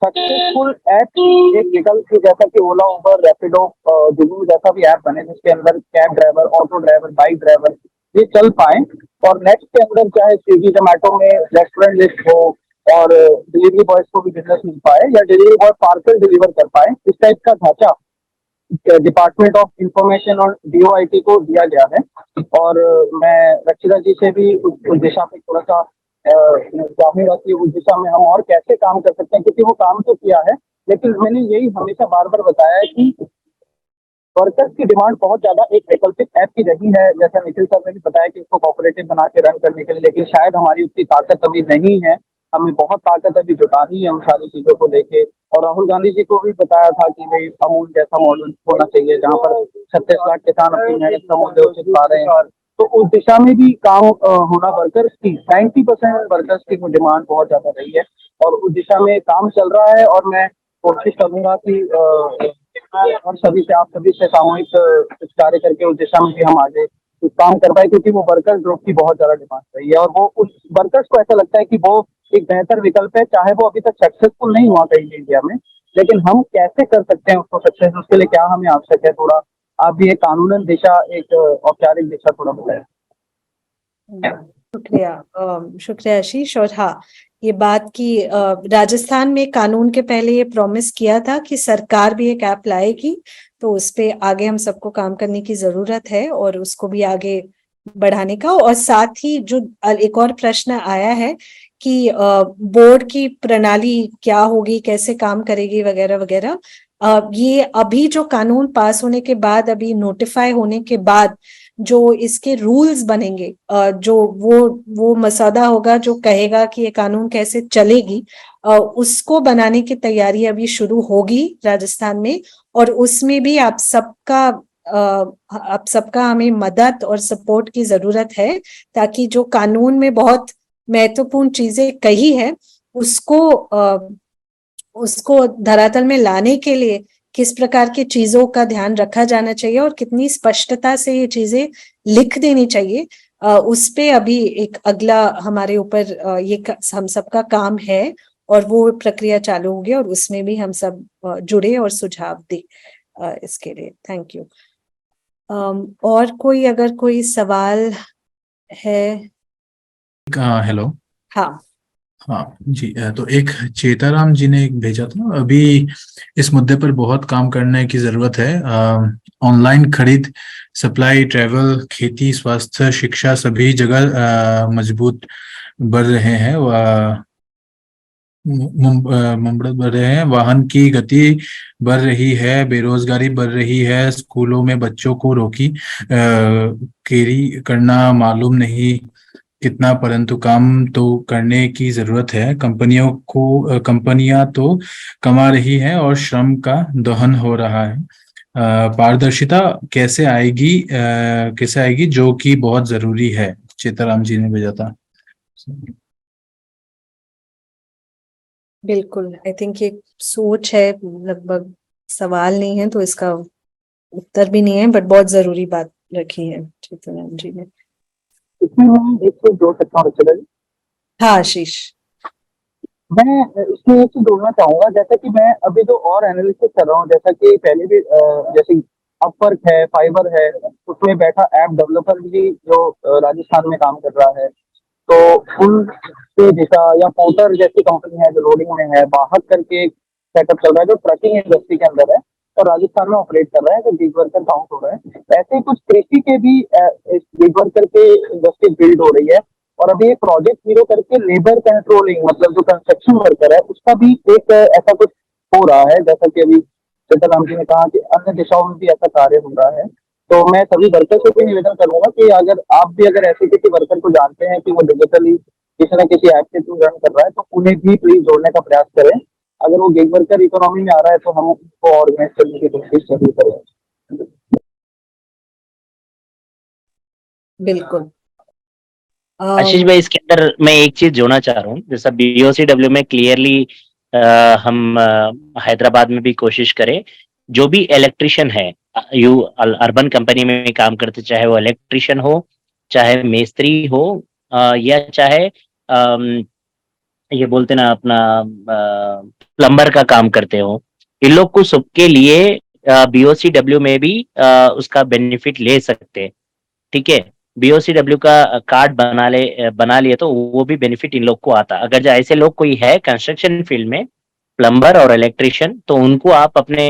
सक्सेसफुल ऐप की एक विकल्प की, जैसा कि ओला, उबर, रैपिडो, जुगनू जैसा भी ऐप बने जिसके अंदर cab driver, auto driver, bike driver ये चल पाए, और नेक्स्ट के अंदर चाहे स्विगी जोमेटो में रेस्टोरेंट लिस्ट हो और डिलीवरी बॉयज को भी बिजनेस मिल पाए, या डिलीवरी बॉय पार्सल डिलीवर कर पाए, इस टाइप का ढांचा डिपार्टमेंट ऑफ इंफॉर्मेशन और DOIT को दिया गया है। और मैं रक्षिता जी से भी उस दिशा में थोड़ा सा चाहूंगा कि उस दिशा में हम और कैसे काम कर सकते हैं, क्योंकि वो काम तो किया है, लेकिन मैंने यही हमेशा बार बार बताया है कि वर्कर्स की डिमांड बहुत ज्यादा एक वैकल्पिक ऐप की रही है। जैसा निखिल सर ने भी बताया कि इसको कोऑपरेटिव बना के रन करने के लिए, लेकिन शायद हमारी उतनी ताकत अभी नहीं है। हमें बहुत ताकत अभी जुटानी है उन सारी चीजों को लेके। और राहुल गांधी जी को भी बताया था कि भाई अमूल जैसा मॉडल होना चाहिए, जहाँ पर 36 लाख किसान अपनी मेहनत का मूल्य उचित पा रहे हैं। तो उस दिशा में भी काम होना, वर्कर्स की 90% वर्कर्स की डिमांड बहुत ज्यादा रही है, और उस दिशा में काम चल रहा है। और मैं कोशिश करूंगा कि और सभी से, आप सभी से सामूहिक कुछ कार्य करके उस दिशा में भी हम आगे काम कर पाए, क्योंकि वो वर्कर ड्रॉप की बहुत ज्यादा डिमांड रही है और वो उस वर्कर्स को ऐसा लगता है कि वो एक बेहतर विकल्प है, चाहे वो अभी तक सक्सेसफुल नहीं हुआ कहीं भी इंडिया में, लेकिन हम कैसे कर सकते हैं उसको सक्सेस, उसके लिए क्या हमें आवश्यक है, थोड़ा आप भी एक कानूनन दिशा, एक औपचारिक दिशा थोड़ा बताएं। शुक्रिया, शुक्रिया आशीष। और हाँ, ये बात की राजस्थान में कानून के पहले ये प्रॉमिस किया था कि सरकार भी एक ऐप लाएगी, तो उस पे आगे हम सबको काम करने की जरूरत है और उसको भी आगे बढ़ाने का। और साथ ही जो एक और प्रश्न आया है कि बोर्ड की प्रणाली क्या होगी, कैसे काम करेगी वगैरह वगैरह, ये अभी जो कानून पास होने के बाद, अभी नोटिफाई होने के बाद जो इसके रूल्स बनेंगे, जो वो मसौदा होगा जो कहेगा कि ये कानून कैसे चलेगी, उसको बनाने की तैयारी अभी शुरू होगी राजस्थान में। और उसमें भी आप सबका हमें मदद और सपोर्ट की जरूरत है, ताकि जो कानून में बहुत महत्वपूर्ण चीजें कही है उसको धरातल में लाने के लिए किस प्रकार की चीजों का ध्यान रखा जाना चाहिए और कितनी स्पष्टता से ये चीजें लिख देनी चाहिए, उस पे अभी एक अगला हमारे ऊपर हम सबका काम है और वो प्रक्रिया चालू होगी और उसमें भी हम सब जुड़े और सुझाव दे इसके लिए। Thank you. और कोई अगर कोई सवाल है? हेलो। हाँ हाँ जी, तो एक चेताराम जी ने एक भेजा था, अभी इस मुद्दे पर बहुत काम करने की जरूरत है। ऑनलाइन खरीद, सप्लाई, ट्रैवल, खेती, स्वास्थ्य, शिक्षा सभी जगह मजबूत बढ़ रहे हैं, मुमड़त बढ़ रहे हैं, वाहन की गति बढ़ रही है, बेरोजगारी बढ़ रही है, स्कूलों में बच्चों को रोकी कैरी करना मालूम नहीं कितना, परंतु काम तो करने की जरूरत है। कंपनियां तो कमा रही हैं और श्रम का दोहन हो रहा है। पारदर्शिता कैसे आएगी जो कि बहुत जरूरी है। चेताराम जी ने भेजा था। बिल्कुल, आई थिंक ये सोच है, लगभग सवाल नहीं है तो इसका उत्तर भी नहीं है, बट बहुत जरूरी बात रखी है चेतन जी ने। इसमें मैं एक चीज जोड़ सकता हूँ रचना जी। हाँ आशीष। मैं इसमें एक चीज जोड़ना चाहूंगा, जैसा कि मैं अभी जो और एनालिसिस कर रहा हूँ, जैसा कि पहले भी जैसे अपवर्क है, फाइबर है, उसमें बैठा ऐप डेवलपर भी जो राजस्थान में काम कर रहा है, तो उनसे दिशा, या पोर्टर जैसी कंपनी है जो लोडिंग में है, बाहर करके एक सेटअप चल रहा है जो ट्रकिंग इंडस्ट्री के अंदर है और राजस्थान में ऑपरेट कर रहा है, जो गिग वर्कर काउंट हो रहा है। ऐसे कुछ कृषि के भी गिग वर्कर के इंडस्ट्री बिल्ड हो रही है। और अभी एक प्रोजेक्ट हीरो करके लेबर कंट्रोलिंग, मतलब जो कंस्ट्रक्शन वर्कर है, उसका भी एक ऐसा कुछ हो रहा है, जैसा कि अभी चेतन जी ने कहा कि अन्य दिशाओं में भी ऐसा कार्य हो रहा है। तो मैं सभी वर्कर से भी निवेदन करूंगा कि अगर आप भी अगर ऐसे किसी वर्कर को जानते हैं कि वो डिजिटली किसी न किसी ऐप के थ्रू रन कर रहा है, तो उन्हें भी प्लीज जोड़ने का प्रयास करें। अगर वो गिग वर्कर इकोनॉमी में आ रहा है तो हम उसको ऑर्गेनाइज करने की कोशिश जरूर करें। बिल्कुल। आशीष भाई, इसके अंदर मैं एक चीज जोड़ना चाह रहा हूँ। जैसा BOCW में क्लियरली हम हैदराबाद में भी कोशिश करें, जो भी इलेक्ट्रिशियन है, अर्बन कंपनी में काम करते, चाहे वो इलेक्ट्रिशियन हो, चाहे मेस्त्री हो, या चाहे ये बोलते ना अपना प्लम्बर का काम करते हो, इन लोग को सबके लिए BOCW में भी उसका बेनिफिट ले सकते हैं। ठीक है, BOCW का कार्ड बना लिए तो वो भी बेनिफिट इन लोग को आता। अगर जो ऐसे लोग कोई है कंस्ट्रक्शन फील्ड में, प्लम्बर और इलेक्ट्रिशियन, तो उनको आप अपने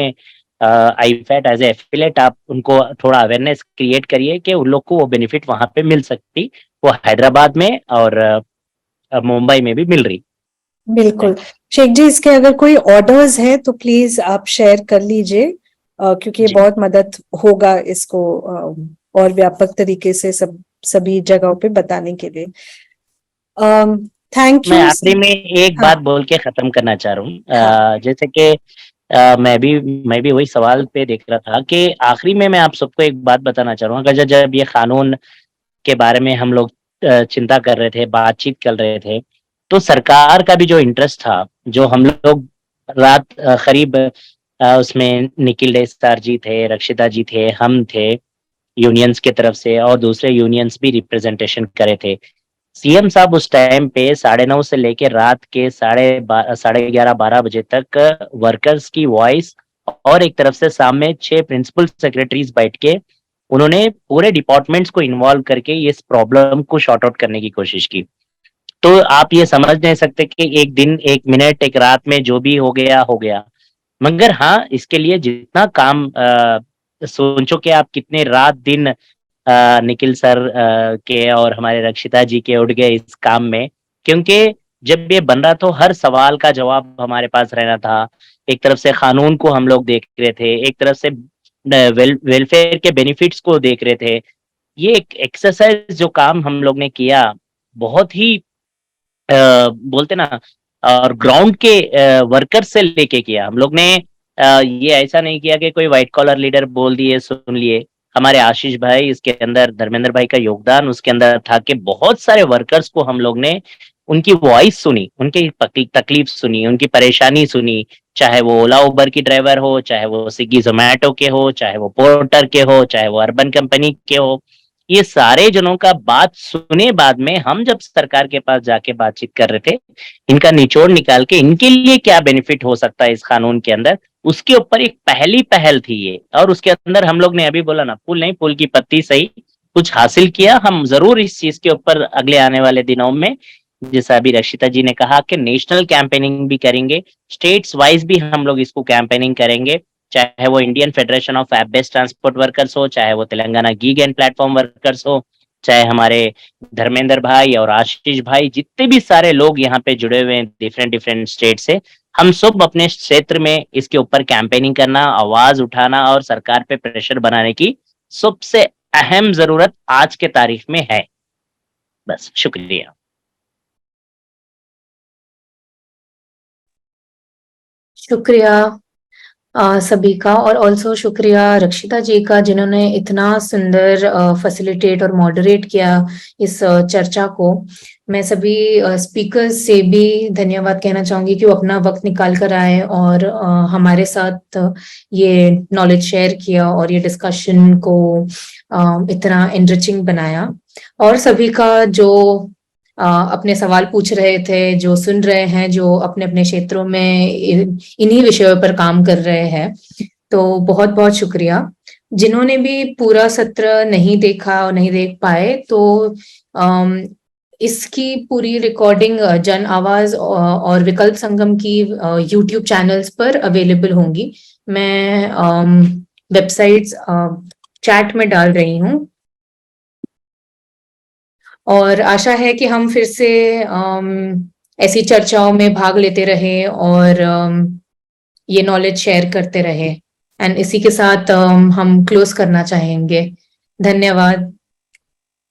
आईफैट एज ए एफिलेट आप उनको थोड़ा अवेयरनेस क्रिएट करिए कि उन लोग को वो बेनिफिट वहां पे मिल सकती, वो हैदराबाद में और मुंबई में भी मिल रही। बिल्कुल शेख जी, इसके अगर कोई ऑर्डर्स है तो प्लीज आप शेयर कर लीजिए, क्योंकि ये जी। बहुत मदद होगा इसको और व्यापक तरीके से सभी जगहों पे बताने के लिए। थैंक मैं यू। आखिरी में एक हाँ। बात बोल के खत्म करना चाह रहा हूँ। हाँ। जैसे कि मैं भी वही सवाल पे देख रहा था कि आखिरी में मैं आप सबको एक बात बताना चाह रहा हूँ। अगर जब ये कानून के बारे में हम लोग चिंता कर रहे थे, बातचीत कर रहे थे, तो सरकार का भी जो इंटरेस्ट था, जो हम लोग रात करीब उसमें निखिल डेस्तार जी थे, रक्षिता जी थे, हम थे, यूनियंस की तरफ से और दूसरे यूनियंस भी रिप्रेजेंटेशन करे थे। सीएम साहब उस टाइम पे 9:30 से लेके रात के 11:30-12 बजे तक वर्कर्स की वॉइस और एक तरफ से सामने 6 प्रिंसिपल सेक्रेटरीज बैठ के उन्होंने पूरे डिपार्टमेंट्स को इन्वॉल्व करके इस प्रॉब्लम को शॉर्ट आउट करने की कोशिश की। तो आप ये समझ नहीं सकते कि एक दिन, एक मिनट, एक रात में जो भी हो गया। मगर हाँ, इसके लिए जितना काम सोचो कि आप कितने रात दिन निखिल सर के और हमारे रक्षिता जी के उठ गए इस काम में, क्योंकि जब ये बन रहा तो हर सवाल का जवाब हमारे पास रहना था। एक तरफ से कानून को हम लोग देख रहे थे, एक तरफ से वेलफेयर के बेनिफिट्स को देख रहे थे। ये एक एक्सरसाइज जो काम हम लोग ने किया, बहुत ही बोलते ना, और ग्राउंड के वर्कर से लेके किया हम लोग ने। ये ऐसा नहीं किया कि कोई व्हाइट कॉलर लीडर बोल दिए सुन लिए। हमारे आशीष भाई, इसके अंदर धर्मेंद्र भाई का योगदान उसके अंदर था कि बहुत सारे वर्कर्स को हम लोग ने उनकी वॉइस सुनी, उनकी तकलीफ सुनी, उनकी परेशानी सुनी, चाहे वो ओला उबर की ड्राइवर हो, चाहे वो स्विगी जोमेटो के हो, चाहे वो पोर्टर के हो, चाहे वो अर्बन कंपनी के हो। ये सारे जनों का बात सुने बाद में हम जब सरकार के पास जाके बातचीत कर रहे थे, इनका निचोड़ निकाल के इनके लिए क्या बेनिफिट हो सकता है इस कानून के अंदर, उसके ऊपर एक पहली पहल थी ये। और उसके अंदर हम लोग ने अभी बोला ना, फूल नहीं फूल की पत्ती सही, कुछ हासिल किया। हम जरूर इस चीज के ऊपर अगले आने वाले दिनों में, जैसा अभी रक्षिता जी ने कहा, कि नेशनल कैंपेनिंग भी करेंगे, स्टेट्स वाइज भी हम लोग इसको कैंपेनिंग करेंगे। चाहे वो Indian federation of app based transport workers हो, चाहे वो Telangana gig and platform workers हो, चाहे हमारे धर्मेंद्र भाई और आशीष भाई, जितने भी सारे लोग यहाँ पे जुड़े हुए हैं डिफरेंट स्टेट से, हम सब अपने क्षेत्र में इसके ऊपर कैंपेनिंग करना, आवाज उठाना और सरकार पे प्रेशर बनाने की सबसे अहम जरूरत आज के तारीख में है। बस, शुक्रिया। शुक्रिया सभी का, और ऑल्सो शुक्रिया रक्षिता जी का, जिन्होंने इतना सुंदर फैसिलिटेट और मॉडरेट किया इस चर्चा को। मैं सभी स्पीकर्स से भी धन्यवाद कहना चाहूंगी कि वो अपना वक्त निकाल कर आए और हमारे साथ ये नॉलेज शेयर किया और ये डिस्कशन को इतना एनरिचिंग बनाया। और सभी का जो अपने सवाल पूछ रहे थे, जो सुन रहे हैं, जो अपने अपने क्षेत्रों में इन्हीं विषयों पर काम कर रहे हैं, तो बहुत बहुत शुक्रिया। जिन्होंने भी पूरा सत्र नहीं देखा और नहीं देख पाए, तो इसकी पूरी रिकॉर्डिंग जन आवाज और विकल्प संगम की यूट्यूब चैनल्स पर अवेलेबल होंगी। मैं वेबसाइट्स चैट में डाल रही हूँ, और आशा है कि हम फिर से ऐसी चर्चाओं में भाग लेते रहे और ये नॉलेज शेयर करते रहे। एंड इसी के साथ हम क्लोज करना चाहेंगे। धन्यवाद।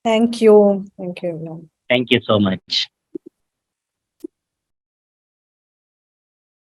Thank you. Thank you, everyone. Thank you so much.